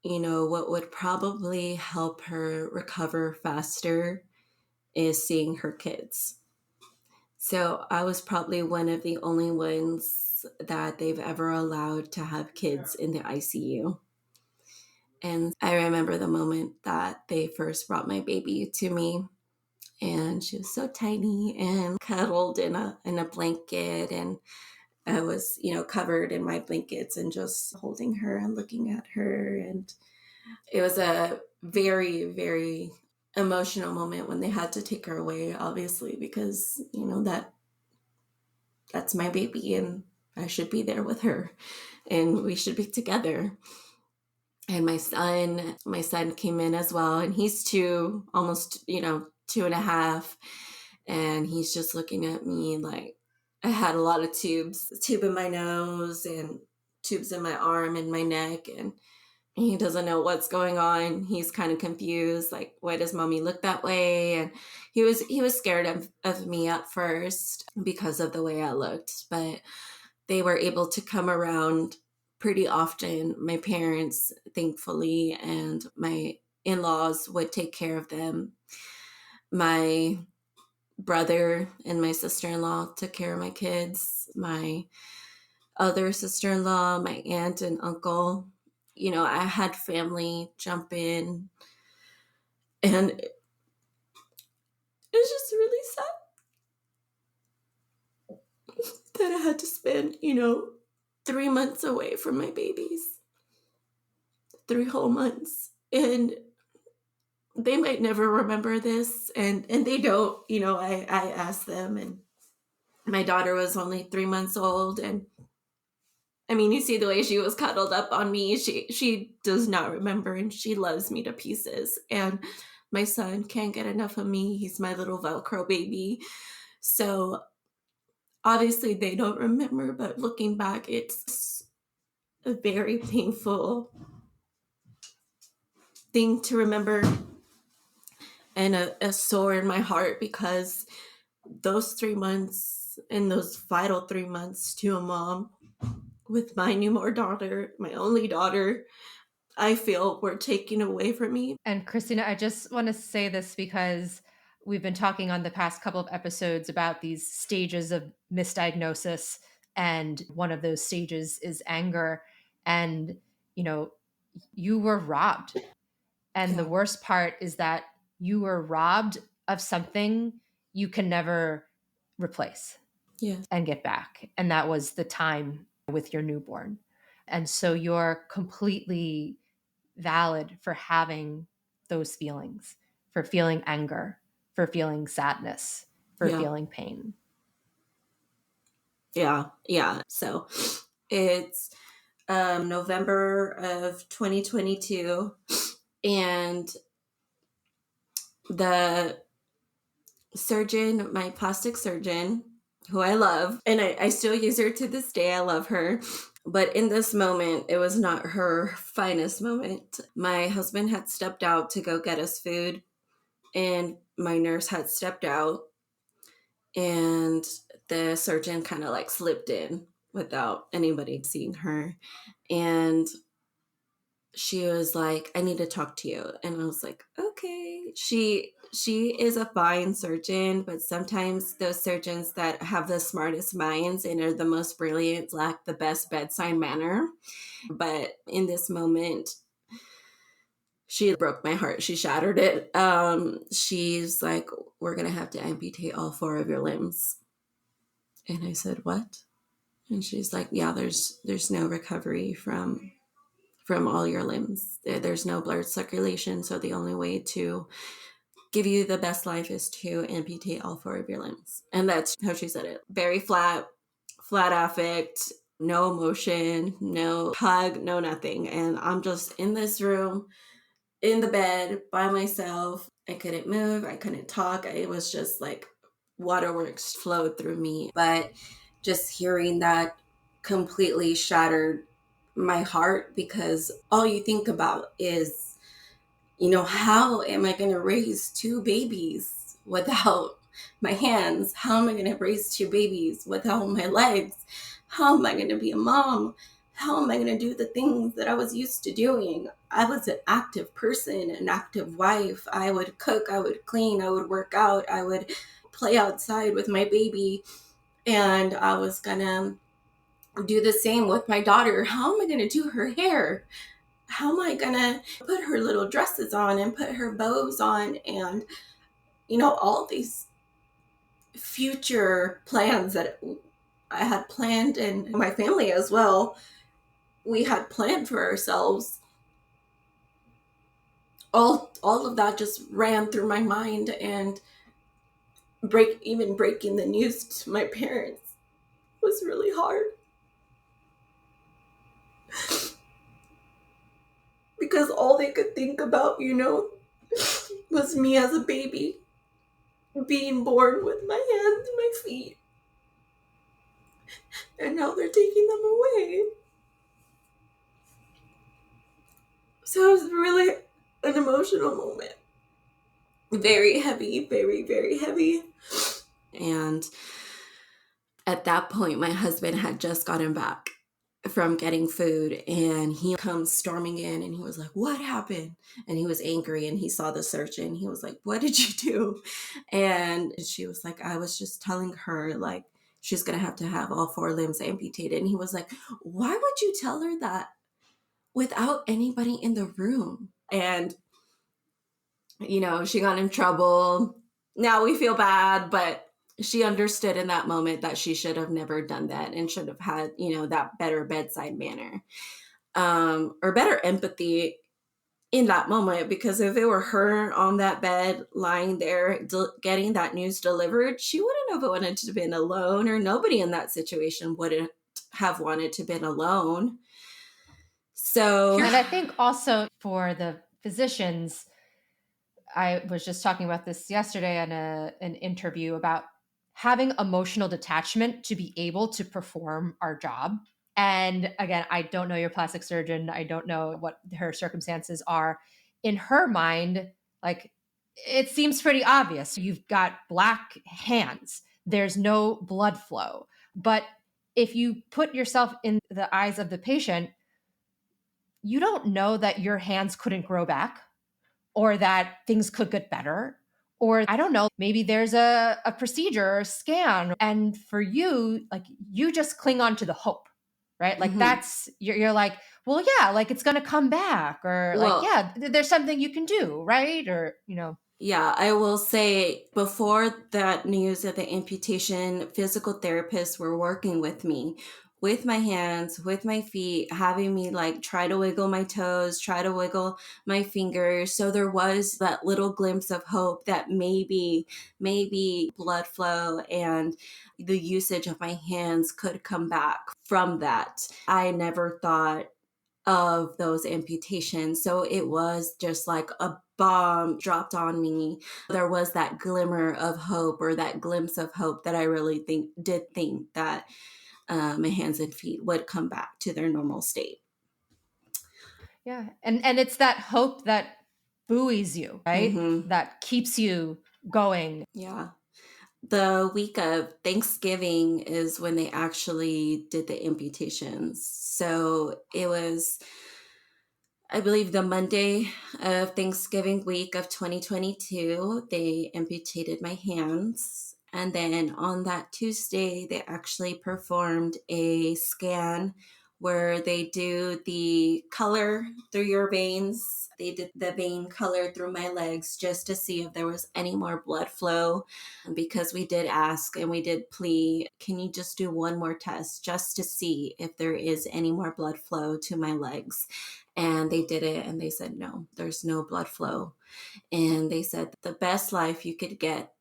what would probably help her recover faster is seeing her kids. So I was probably one of the only ones that they've ever allowed to have kids in the ICU. And I remember the moment that they first brought my baby to me, and she was so tiny and cuddled in a blanket, and I was, covered in my blankets and just holding her and looking at her. And it was a very, very emotional moment when they had to take her away, obviously, because, that's my baby and I should be there with her and we should be together. And my son came in as well, and he's almost 2.5. And he's just looking at me like I had a lot of tubes, a tube in my nose and tubes in my arm and my neck. And he doesn't know what's going on. He's kind of confused, like, why does mommy look that way? And he was scared of me at first because of the way I looked, but they were able to come around pretty often. My parents, thankfully, and my in-laws would take care of them. My brother and my sister-in-law took care of my kids. My other sister-in-law, my aunt and uncle, I had family jump in, and it's just really sad that I had to spend, 3 months away from my babies, 3 whole months. And they might never remember this, and they don't, I asked them, and my daughter was only 3 months old, and I mean, you see the way she was cuddled up on me. She does not remember, and she loves me to pieces. And my son can't get enough of me. He's my little Velcro baby. So obviously they don't remember, but looking back, it's a very painful thing to remember, and a sore in my heart, because those 3 months and those vital 3 months to a mom with my newborn daughter, my only daughter, I feel were taken away from me. And Krystina, I just want to say this because we've been talking on the past couple of episodes about these stages of misdiagnosis. And one of those stages is anger. And, you were robbed. And the worst part is that you were robbed of something you can never replace and get back. And that was the time with your newborn. And so you're completely valid for having those feelings, for feeling anger, for feeling sadness, for feeling pain. Yeah. So it's November of 2022, and the surgeon, my plastic surgeon, who I love, and I still use her to this day. I love her. But in this moment, it was not her finest moment. My husband had stepped out to go get us food, and my nurse had stepped out, and the surgeon kind of like slipped in without anybody seeing her. And she was like, I need to talk to you. And I was like, okay. She is a fine surgeon, but sometimes those surgeons that have the smartest minds and are the most brilliant lack the best bedside manner. But in this moment, she broke my heart. She shattered it. She's like, we're going to have to amputate all 4 of your limbs. And I said, what? And she's like, yeah, there's no recovery from all your limbs. There's no blood circulation. So the only way to give you the best life is to amputate all 4 of your limbs. And that's how she said it. Very flat affect, no emotion, no hug, no nothing. And I'm just in this room, in the bed by myself. I couldn't move. I couldn't talk. It was just like waterworks flowed through me. But just hearing that completely shattered my heart, because all you think about is, how am I going to raise 2 babies without my hands? How am I going to raise 2 babies without my legs? How am I going to be a mom? How am I going to do the things that I was used to doing? I was an active person, an active wife. I would cook, I would clean, I would work out, I would play outside with my baby. And I was going to do the same with my daughter. How am I going to do her hair? How am I going to put her little dresses on and put her bows on? And, all these future plans that I had planned, and my family as well, we had planned for ourselves. All of that just ran through my mind, and breaking the news to my parents was really hard. Because all they could think about, was me as a baby, being born with my hands and my feet. And now they're taking them away. So it was really an emotional moment. Very heavy, very, very heavy. And at that point, my husband had just gotten back from getting food, and he comes storming in, and he was like, what happened? And he was angry, and he saw the surgeon. He was like, what did you do? And she was like, I was just telling her, like, she's going to have all 4 limbs amputated. And he was like, why would you tell her that without anybody in the room? And, she got in trouble. Now we feel bad, but she understood in that moment that she should have never done that and should have had, that better bedside manner, or better empathy in that moment. Because if it were her on that bed, lying there, getting that news delivered, she wouldn't have wanted to have been alone, or nobody in that situation wouldn't have wanted to have been alone. So, and I think also for the physicians, I was just talking about this yesterday in an interview about having emotional detachment to be able to perform our job. And again, I don't know your plastic surgeon. I don't know what her circumstances are. In her mind, like, it seems pretty obvious. You've got black hands. There's no blood flow. But if you put yourself in the eyes of the patient, you don't know that your hands couldn't grow back, or that things could get better, or I don't know, maybe there's a procedure or a scan. And for you, like, you just cling on to the hope, right? Like, that's, you're like, well, yeah, like, it's going to come back, or there's something you can do, right? Or, Yeah, I will say before that news of the amputation, physical therapists were working with me with my hands, with my feet, having me like try to wiggle my toes, try to wiggle my fingers. So there was that little glimpse of hope that maybe blood flow and the usage of my hands could come back from that. I never thought of those amputations. So it was just like a bomb dropped on me. There was that glimmer of hope, or that glimpse of hope, that I really think that my hands and feet would come back to their normal state. Yeah. And it's that hope that buoys you, right? Mm-hmm. That keeps you going. Yeah. The week of Thanksgiving is when they actually did the amputations. So it was, I believe, the Monday of Thanksgiving week of 2022, they amputated my hands. And then on that Tuesday, they actually performed a scan where they do the color through your veins. They did the vein color through my legs just to see if there was any more blood flow. Because we did ask and we did plea, can you just do one more test just to see if there is any more blood flow to my legs? And they did it and they said, no, there's no blood flow. And they said the best life you could get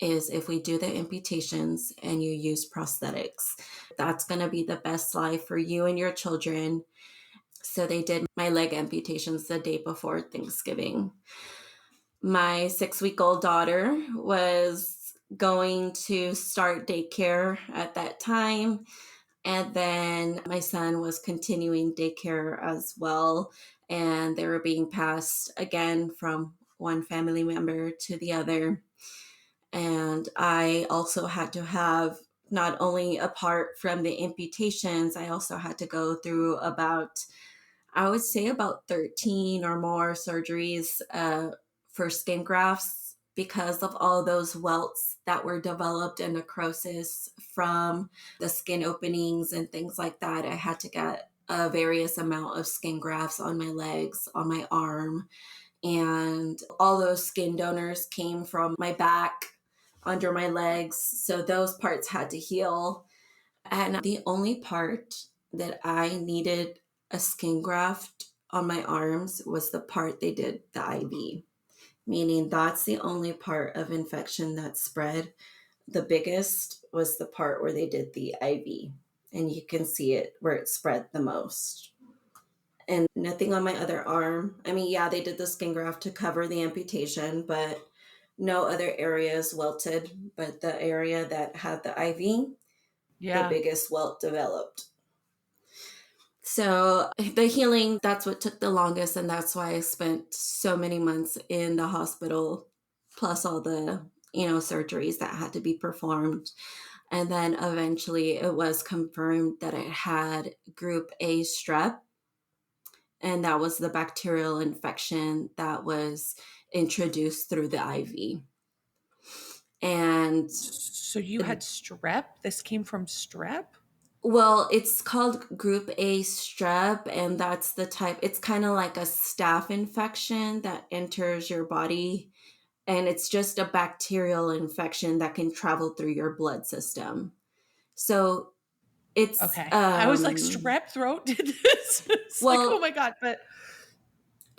is if we do the amputations and you use prosthetics. That's going to be the best life for you and your children. So they did my leg amputations the day before Thanksgiving. My 6-week-old daughter was going to start daycare at that time. And then my son was continuing daycare as well. And they were being passed again from one family member to the other. And I also had to have, not only apart from the amputations, I also had to go through about, I would say about 13 or more surgeries for skin grafts because of all those welts that were developed and necrosis from the skin openings and things like that. I had to get a various amount of skin grafts on my legs, on my arm. And all those skin donors came from my back, under my legs. So those parts had to heal. And the only part that I needed a skin graft on my arms was the part they did the IV, meaning that's the only part of infection that spread. The biggest was the part where they did the IV, and you can see it where it spread the most. And nothing on my other arm. I mean, yeah, they did the skin graft to cover the amputation, but no other areas welted. But the area that had the IV, the biggest welt developed. So the healing, that's what took the longest. And that's why I spent so many months in the hospital, plus all the, surgeries that had to be performed. And then eventually it was confirmed that I had group A strep. And that was the bacterial infection that was introduced through the IV. And so you had strep? This came from strep? Well, it's called group A strep, and that's the type, it's kind of like a staph infection that enters your body, and it's just a bacterial infection that can travel through your blood system. So it's okay. I was like, strep throat did this. It's like, oh my God, but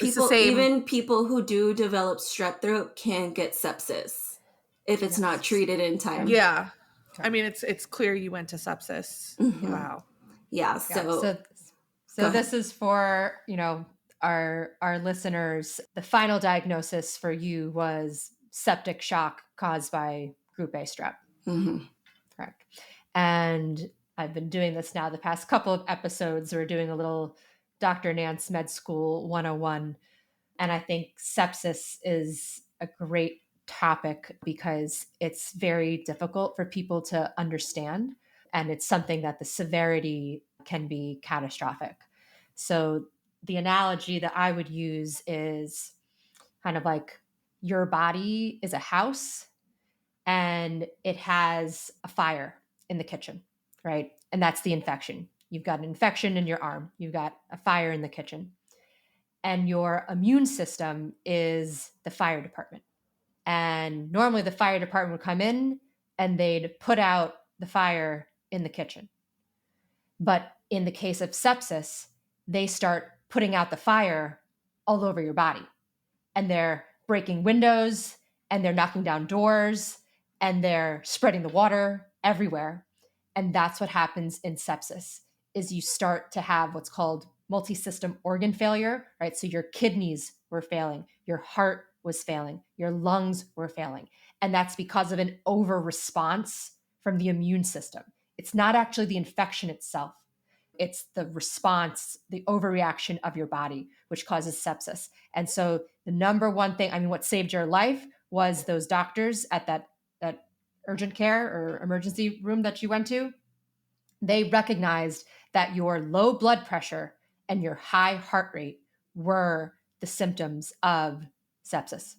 even people who do develop strep throat can get sepsis if it's not treated in time. Yeah. I mean, it's clear you went to sepsis. Mm-hmm. Wow. Yeah. So this is for, our listeners. The final diagnosis for you was septic shock caused by group A strep. Mm-hmm. Correct. And I've been doing this now the past couple of episodes. We're doing a little Dr. Nance Med School 101. And I think sepsis is a great topic because it's very difficult for people to understand. And it's something that the severity can be catastrophic. So the analogy that I would use is kind of like your body is a house and it has a fire in the kitchen, right? And that's the infection. You've got an infection in your arm. You've got a fire in the kitchen. And your immune system is the fire department. And normally the fire department would come in and they'd put out the fire in the kitchen. But in the case of sepsis, they start putting out the fire all over your body. And they're breaking windows, and they're knocking down doors, and they're spreading the water everywhere. And that's what happens in sepsis, is you start to have what's called multi-system organ failure, right? So your kidneys were failing, your heart was failing, your lungs were failing. And that's because of an over response from the immune system. It's not actually the infection itself. It's the response, the overreaction of your body, which causes sepsis. And so the number one thing, what saved your life was those doctors at that urgent care or emergency room that you went to. They recognized that your low blood pressure and your high heart rate were the symptoms of sepsis,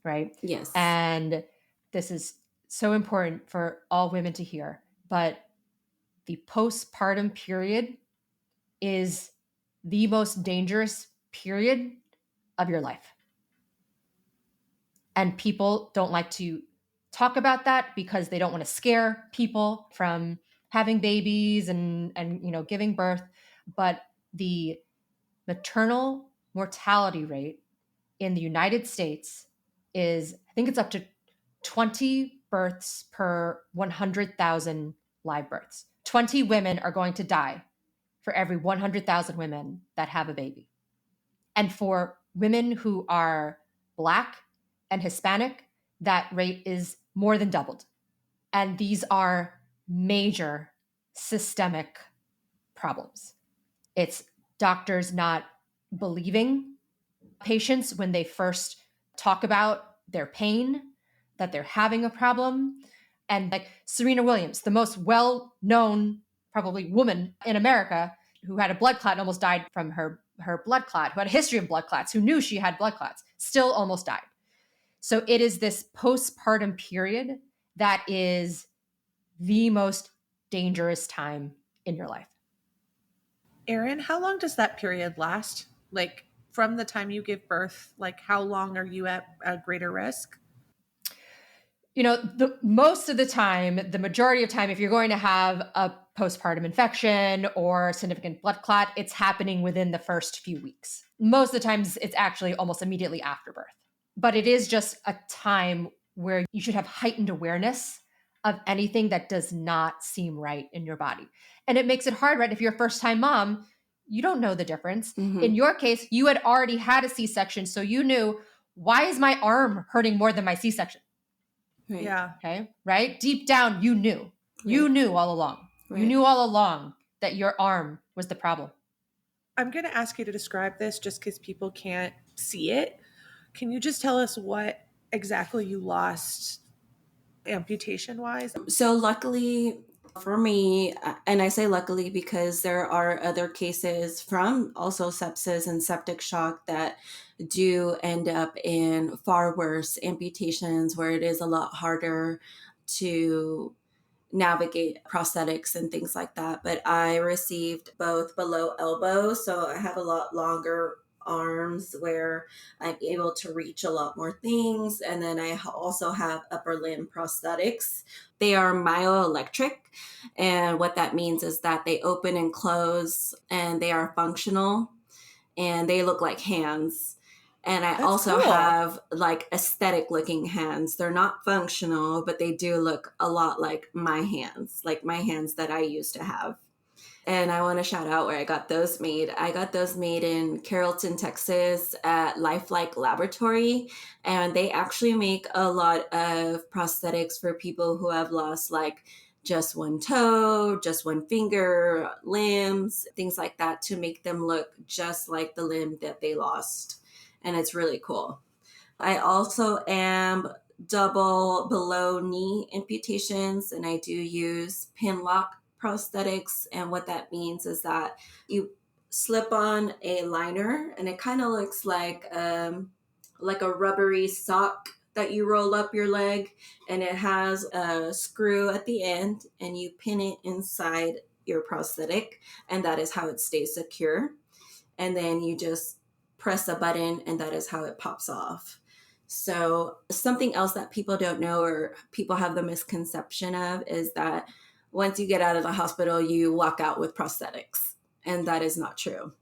right? Yes. And this is so important for all women to hear. But the postpartum period is the most dangerous period of your life. And people don't like to talk about that because they don't want to scare people from having babies and giving birth. But the maternal mortality rate in the United States is, I think it's up to 20 births per 100,000 live births. 20 women are going to die for every 100,000 women that have a baby. And for women who are Black and Hispanic, that rate is more than doubled. And these are major systemic problems. It's doctors not believing patients when they first talk about their pain, that they're having a problem. And like Serena Williams, the most well-known probably woman in America who had a blood clot and almost died from her blood clot, who had a history of blood clots, who knew she had blood clots, still almost died. So it is this postpartum period that is the most dangerous time in your life. Erin, how long does that period last? Like from the time you give birth, like how long are you at a greater risk? The most of the time, the majority of time, if you're going to have a postpartum infection or significant blood clot, it's happening within the first few weeks. Most of the times, it's actually almost immediately after birth. But it is just a time where you should have heightened awareness of anything that does not seem right in your body. And it makes it hard, right? If you're a first-time mom, you don't know the difference. Mm-hmm. In your case, you had already had a C-section, so you knew, why is my arm hurting more than my C-section? Right. Yeah. Okay. Right. Deep down, you knew. Right. You knew all along. Right. You knew all along that your arm was the problem. I'm going to ask you to describe this just because people can't see it. Can you just tell us what exactly you lost amputation wise? So luckily for me, and I say luckily because there are other cases from also sepsis and septic shock that do end up in far worse amputations where it is a lot harder to navigate prosthetics and things like that. But I received both below elbow, so I have a lot longer arms where I'm able to reach a lot more things. And then I also have upper limb prosthetics. They are myoelectric. And what that means is that they open and close and they are functional and they look like hands. And I That's also cool. have like aesthetic looking hands. They're not functional, but they do look a lot like my hands that I used to have. And I want to shout out where I got those made. I got those made in Carrollton, Texas at Lifelike Laboratory. And they actually make a lot of prosthetics for people who have lost like just one toe, just one finger, limbs, things like that to make them look just like the limb that they lost. And it's really cool. I also am double below knee amputations, and I do use pin lock prosthetics. And what that means is that you slip on a liner and it kind of looks like a rubbery sock that you roll up your leg, and it has a screw at the end and you pin it inside your prosthetic, and that is how it stays secure. And then you just press a button and that is how it pops off. So something else that people don't know or people have the misconception of is that once you get out of the hospital, you walk out with prosthetics. And that is not true.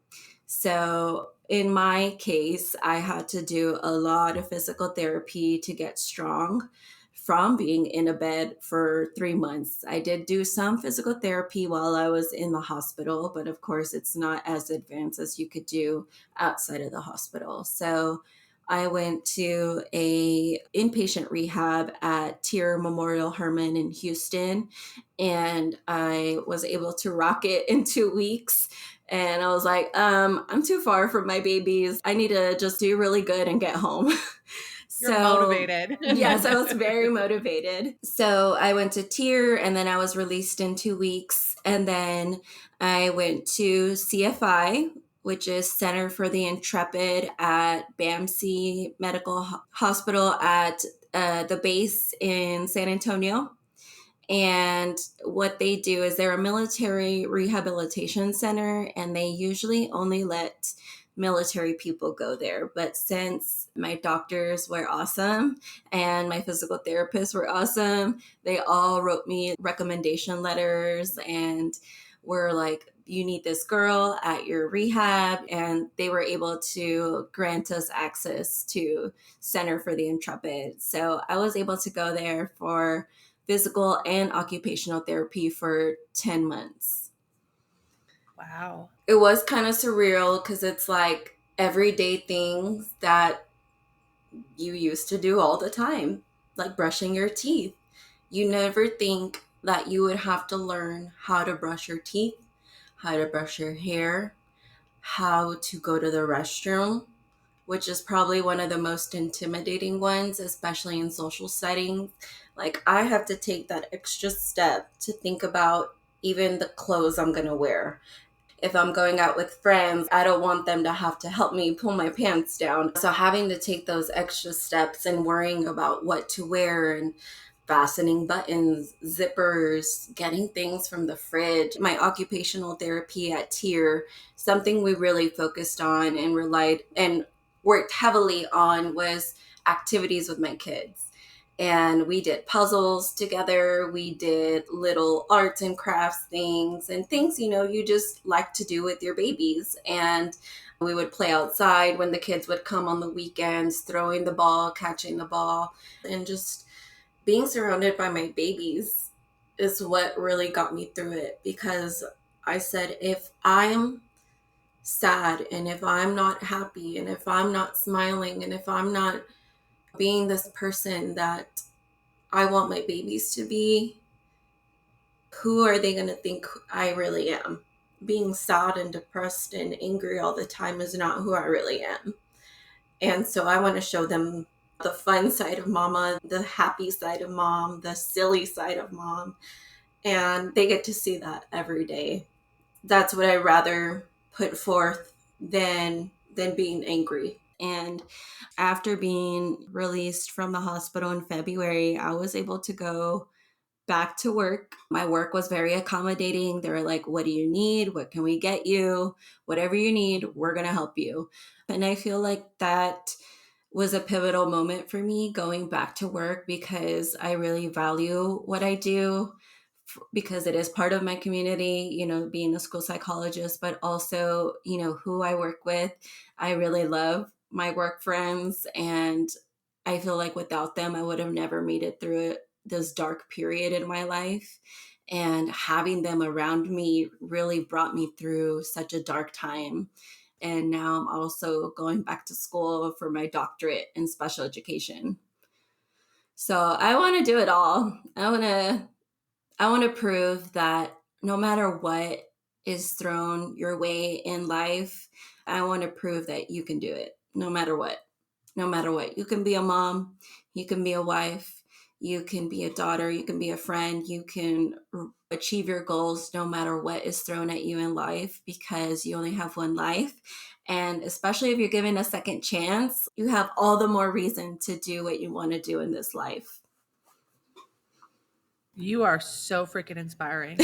So in my case, I had to do a lot of physical therapy to get strong from being in a bed for 3 months. I did do some physical therapy while I was in the hospital, but of course it's not as advanced as you could do outside of the hospital. So I went to a inpatient rehab at Tier Memorial Hermann in Houston, and I was able to rock it in 2 weeks. And I was like, I'm too far from my babies. I need to just do really good and get home. You're motivated. Yes, I was very motivated. So I went to Tier, and then I was released in 2 weeks. And then I went to CFI, which is Center for the Intrepid at BAMC Medical Hospital at the base in San Antonio. And what they do is they're a military rehabilitation center, and they usually only let military people go there. But since my doctors were awesome and my physical therapists were awesome, they all wrote me recommendation letters and were like, you need this girl at your rehab. And they were able to grant us access to Center for the Intrepid. So I was able to go there for physical and occupational therapy for 10 months. Wow. It was kind of surreal because it's like everyday things that you used to do all the time, like brushing your teeth. You never think that you would have to learn how to brush your teeth, how to brush your hair, how to go to the restroom, which is probably one of the most intimidating ones, especially in social settings. Like, I have to take that extra step to think about even the clothes I'm going to wear. If I'm going out with friends, I don't want them to have to help me pull my pants down. So having to take those extra steps and worrying about what to wear and fastening buttons, zippers, getting things from the fridge. My occupational therapy at Tier, something we really focused on and relied and worked heavily on was activities with my kids. And we did puzzles together. We did little arts and crafts things and things, you just like to do with your babies. And we would play outside when the kids would come on the weekends, throwing the ball, catching the ball, and just being surrounded by my babies is what really got me through it. Because I said, if I'm sad and if I'm not happy and if I'm not smiling and if I'm not being this person that I want my babies to be, who are they going to think I really am? Being sad and depressed and angry all the time is not who I really am. And so I want to show them the fun side of mama, the happy side of mom, the silly side of mom. And they get to see that every day. That's what I'd rather put forth than being angry. And after being released from the hospital in February, I was able to go back to work. My work was very accommodating. They were like, what do you need? What can we get you? Whatever you need, we're going to help you. And I feel like that was a pivotal moment for me going back to work because I really value what I do because it is part of my community, being a school psychologist, but also, who I work with. I really love my work friends, and I feel like without them, I would have never made it through this dark period in my life. And having them around me really brought me through such a dark time. And now I'm also going back to school for my doctorate in special education. So I want to do it all. I want to prove that no matter what is thrown your way in life, I want to prove that you can do it no matter what. No matter what. You can be a mom, you can be a wife, you can be a daughter, you can be a friend, you can achieve your goals no matter what is thrown at you in life because you only have one life. And especially if you're given a second chance, you have all the more reason to do what you want to do in this life. You are so freaking inspiring.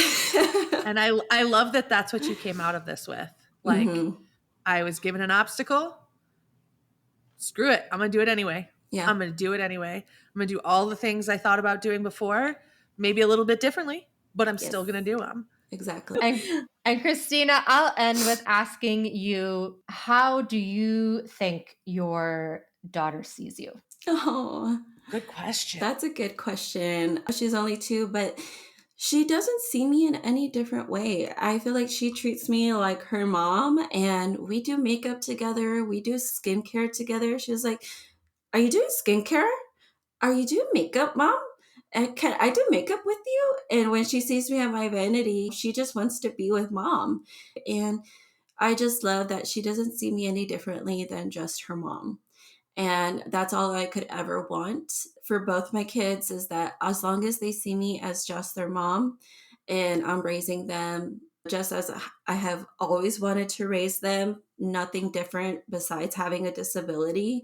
And I love that that's what you came out of this with. Like, I was given an obstacle. Screw it. I'm going to do it anyway. Yeah. I'm going to do it anyway. I'm going to do all the things I thought about doing before, maybe a little bit differently, but I'm still going to do them. Exactly. And Krystina, I'll end with asking you, how do you think your daughter sees you? Oh, good question. That's a good question. She's only 2, but she doesn't see me in any different way. I feel like she treats me like her mom, and we do makeup together. We do skincare together. She's like, "Are you doing skincare? Are you doing makeup, Mom? And can I do makeup with you?" And when she sees me at my vanity, she just wants to be with Mom. And I just love that she doesn't see me any differently than just her mom. And that's all I could ever want for both my kids, is that as long as they see me as just their mom and I'm raising them just as I have always wanted to raise them, nothing different besides having a disability,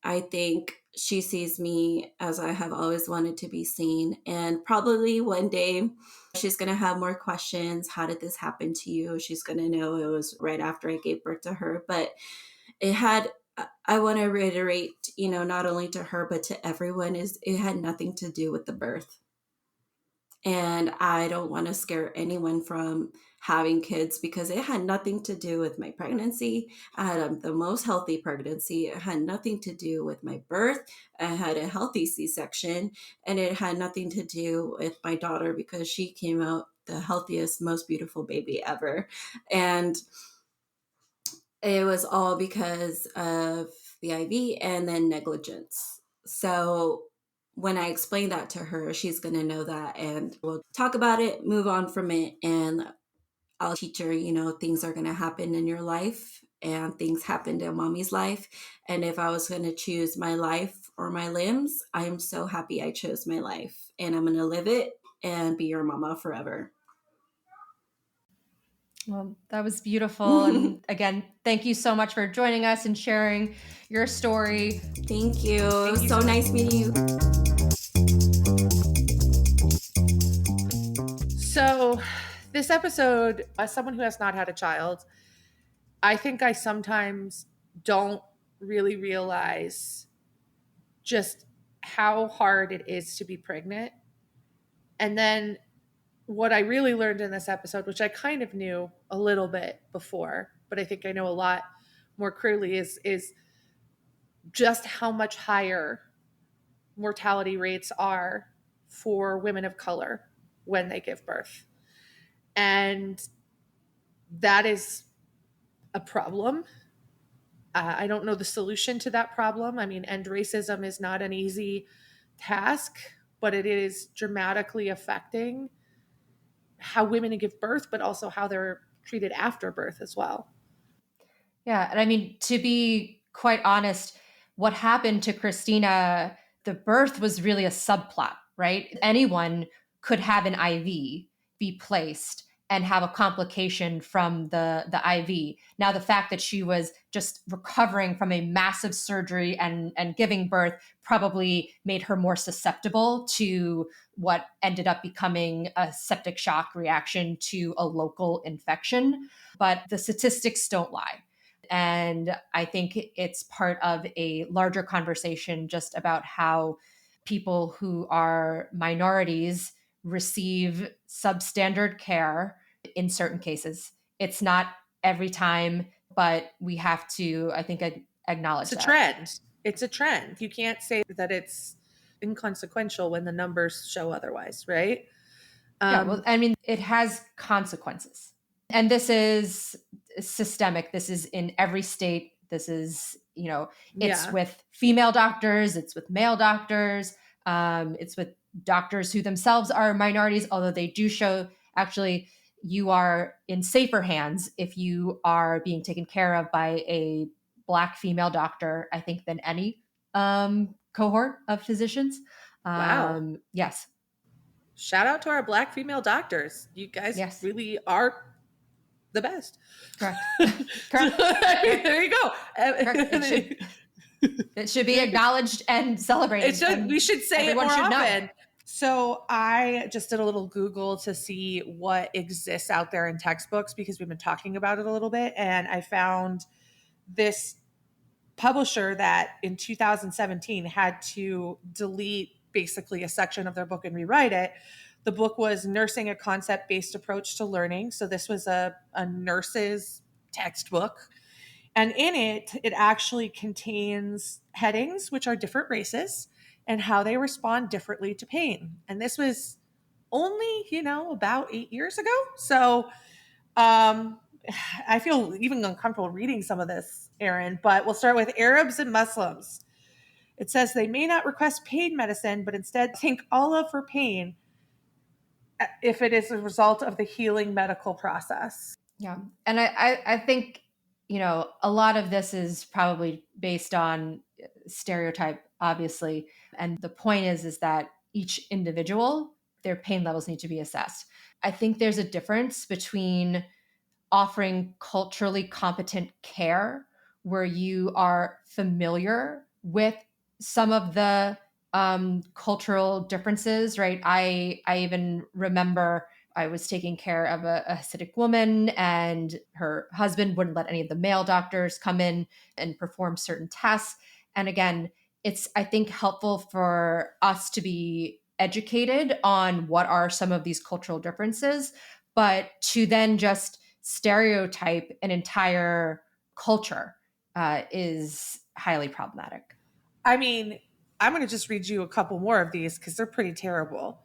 I think she sees me as I have always wanted to be seen. And probably one day she's going to have more questions. How did this happen to you? She's going to know it was right after I gave birth to her. But it had, I want to reiterate, not only to her, but to everyone, is it had nothing to do with the birth. And I don't want to scare anyone from having kids, because it had nothing to do with my pregnancy. I had the most healthy pregnancy. It had nothing to do with my birth. I had a healthy C-section, and it had nothing to do with my daughter, because she came out the healthiest, most beautiful baby ever. And it was all because of the IV and then negligence. So when I explain that to her, she's going to know that, and we'll talk about it, move on from it. And I'll teach her, things are going to happen in your life, and things happened in Mommy's life. And if I was going to choose my life or my limbs, I'm so happy I chose my life, and I'm going to live it and be your mama forever. Well, that was beautiful. And again, thank you so much for joining us and sharing your story. Thank you. It was so nice meeting you. So this episode, as someone who has not had a child, I think I sometimes don't really realize just how hard it is to be pregnant. And then what I really learned in this episode, which I kind of knew a little bit before, but I think I know a lot more clearly, is just how much higher mortality rates are for women of color when they give birth. And that is a problem. I don't know the solution to that problem. I mean, end racism is not an easy task, but it is dramatically affecting how women give birth, but also how they're treated after birth as well. Yeah. And I mean, to be quite honest, what happened to Krystina, the birth was really a subplot, right? Anyone could have an IV be placed and have a complication from the IV. Now, the fact that she was just recovering from a massive surgery and giving birth probably made her more susceptible to what ended up becoming a septic shock reaction to a local infection. But the statistics don't lie. And I think it's part of a larger conversation just about how people who are minorities receive substandard care in certain cases. It's not every time, but we have to, I think, acknowledge It's a that. trend. It's a trend. You can't say that it's inconsequential when the numbers show otherwise, right? Yeah, well, I mean, it has consequences. And this is systemic. This is in every state. This is, it's with female doctors, it's with male doctors, it's with doctors who themselves are minorities, although they do show actually you are in safer hands if you are being taken care of by a Black female doctor, I think, than any cohort of physicians. Wow. Yes. Shout out to our Black female doctors. You guys really are the best. Correct. Correct. There you go. Correct. It should be acknowledged and celebrated. We should say it more often. Know. So I just did a little Google to see what exists out there in textbooks, because we've been talking about it a little bit. And I found this publisher that in 2017 had to delete basically a section of their book and rewrite it. The book was Nursing: A Concept-Based Approach to Learning. So this was a nurse's textbook. And in it, it actually contains headings, which are different races and how they respond differently to pain. And this was only, about 8 years ago. So I feel even uncomfortable reading some of this, Erin, but we'll start with Arabs and Muslims. It says they may not request pain medicine, but instead thank Allah for pain if it is a result of the healing medical process. Yeah. And I think, a lot of this is probably based on stereotype, obviously. And the point is that each individual, their pain levels need to be assessed. I think there's a difference between offering culturally competent care where you are familiar with some of the cultural differences, right? I even remember I was taking care of a Hasidic woman, and her husband wouldn't let any of the male doctors come in and perform certain tests. And again, it's, I think, helpful for us to be educated on what are some of these cultural differences, but to then just stereotype an entire culture is highly problematic. I mean, I'm going to just read you a couple more of these because they're pretty terrible.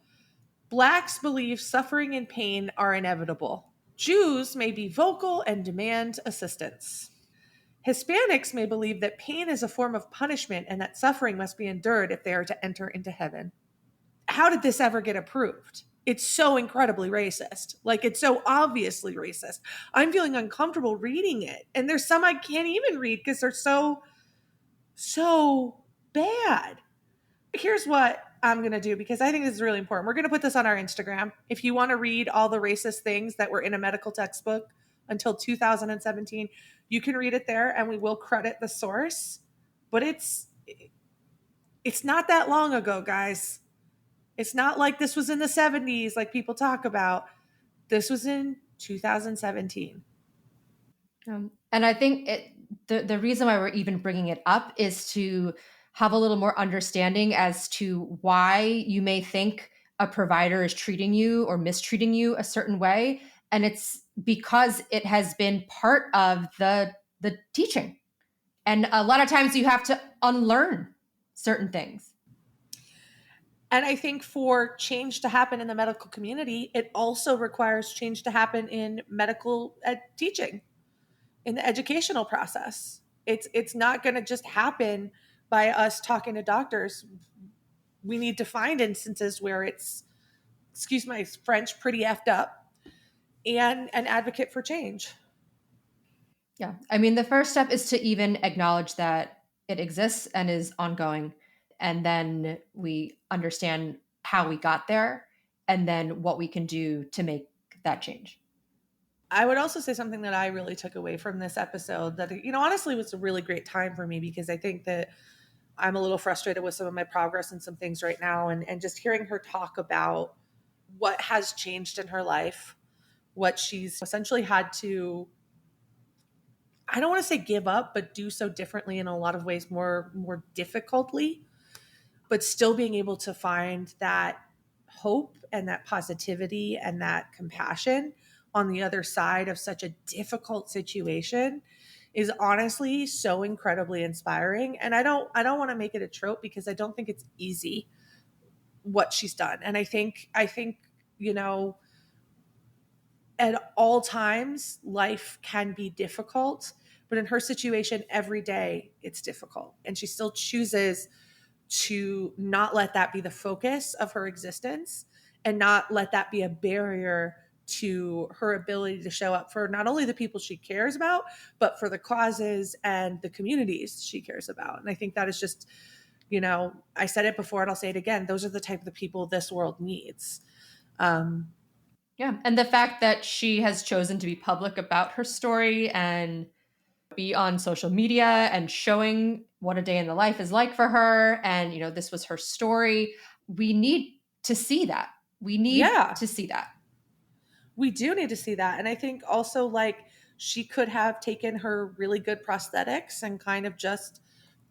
Blacks believe suffering and pain are inevitable. Jews may be vocal and demand assistance. Hispanics may believe that pain is a form of punishment and that suffering must be endured if they are to enter into heaven. How did this ever get approved? It's so incredibly racist. Like, it's so obviously racist. I'm feeling uncomfortable reading it. And there's some I can't even read because they're so bad. Here's what I'm going to do because I think this is really important. We're going to put this on our Instagram. If you want to read all the racist things that were in a medical textbook until 2017, you can read it there and we will credit the source. But it's not that long ago, guys. It's not like this was in the 70s like people talk about. This was in 2017. And I think the reason why we're even bringing it up is to have a little more understanding as to why you may think a provider is treating you or mistreating you a certain way. And it's because it has been part of the teaching. And a lot of times you have to unlearn certain things. And I think for change to happen in the medical community, it also requires change to happen in medical teaching, in the educational process. It's not going to just happen by us talking to doctors. We need to find instances where it's, excuse my French, pretty effed up, and an advocate for change. Yeah. I mean, the first step is to even acknowledge that it exists and is ongoing. And then we understand how we got there and then what we can do to make that change. I would also say something that I really took away from this episode that, honestly was a really great time for me because I think that I'm a little frustrated with some of my progress and some things right now. And just hearing her talk about what has changed in her life, what she's essentially had to, I don't want to say give up, but do so differently in a lot of ways, more difficultly, but still being able to find that hope and that positivity and that compassion on the other side of such a difficult situation is honestly so incredibly inspiring. And I don't want to make it a trope because I don't think it's easy what she's done. And I think, at all times, life can be difficult, but in her situation, every day it's difficult. And she still chooses to not let that be the focus of her existence and not let that be a barrier to her ability to show up for not only the people she cares about, but for the causes and the communities she cares about. And I think that is just, I said it before and I'll say it again. Those are the type of people this world needs. Yeah. And the fact that she has chosen to be public about her story and be on social media and showing what a day in the life is like for her. And, this was her story. We need to see that. We need to see that. We do need to see that. And I think also, like, she could have taken her really good prosthetics and kind of just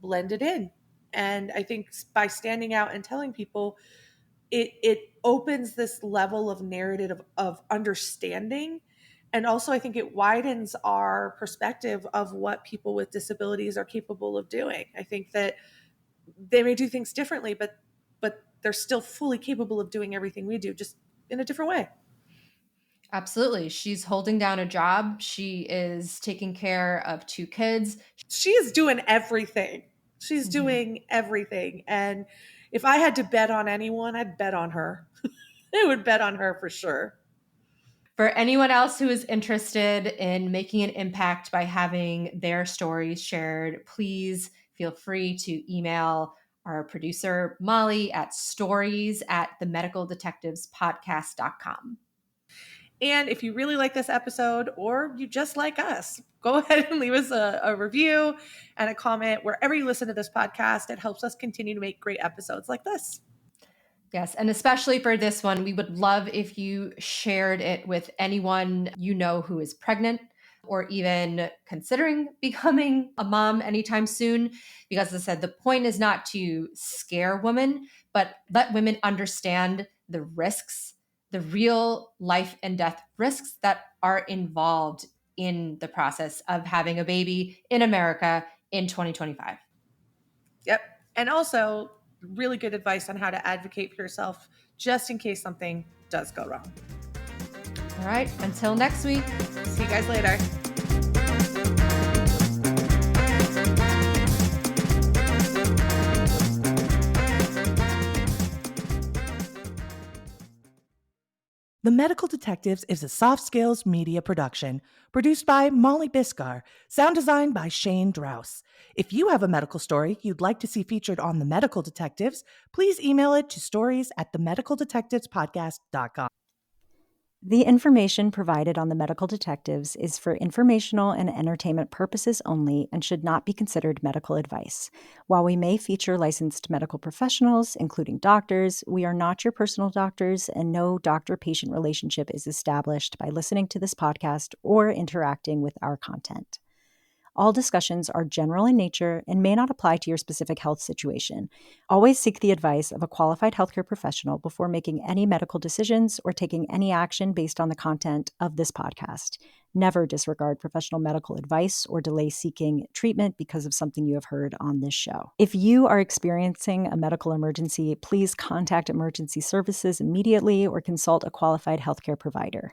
blended in. And I think by standing out and telling people, it opens this level of narrative of understanding. And also, I think it widens our perspective of what people with disabilities are capable of doing. I think that they may do things differently, but they're still fully capable of doing everything we do, just in a different way. Absolutely. She's holding down a job. She is taking care of 2 kids. She is doing everything. She's doing everything. And if I had to bet on anyone, I'd bet on her. I would bet on her for sure. For anyone else who is interested in making an impact by having their stories shared, please feel free to email our producer, Molly, at stories@themedicaldetectivespodcast.com. And if you really like this episode, or you just like us, go ahead and leave us a review and a comment wherever you listen to this podcast. It helps us continue to make great episodes like this. Yes, and especially for this one, we would love if you shared it with anyone you know who is pregnant or even considering becoming a mom anytime soon. Because as I said, the point is not to scare women, but let women understand the risks, the real life and death risks that are involved in the process of having a baby in America in 2025. Yep. And also, really good advice on how to advocate for yourself just in case something does go wrong. All right, until next week. See you guys later. The Medical Detectives is a Soft Skills media production, produced by Molly Biscar, sound designed by Shane Drouse. If you have a medical story you'd like to see featured on The Medical Detectives, please email it to stories@themedicaldetectivespodcast.com. The information provided on The Medical Detectives is for informational and entertainment purposes only and should not be considered medical advice. While we may feature licensed medical professionals, including doctors, we are not your personal doctors, and no doctor-patient relationship is established by listening to this podcast or interacting with our content. All discussions are general in nature and may not apply to your specific health situation. Always seek the advice of a qualified healthcare professional before making any medical decisions or taking any action based on the content of this podcast. Never disregard professional medical advice or delay seeking treatment because of something you have heard on this show. If you are experiencing a medical emergency, please contact emergency services immediately or consult a qualified healthcare provider.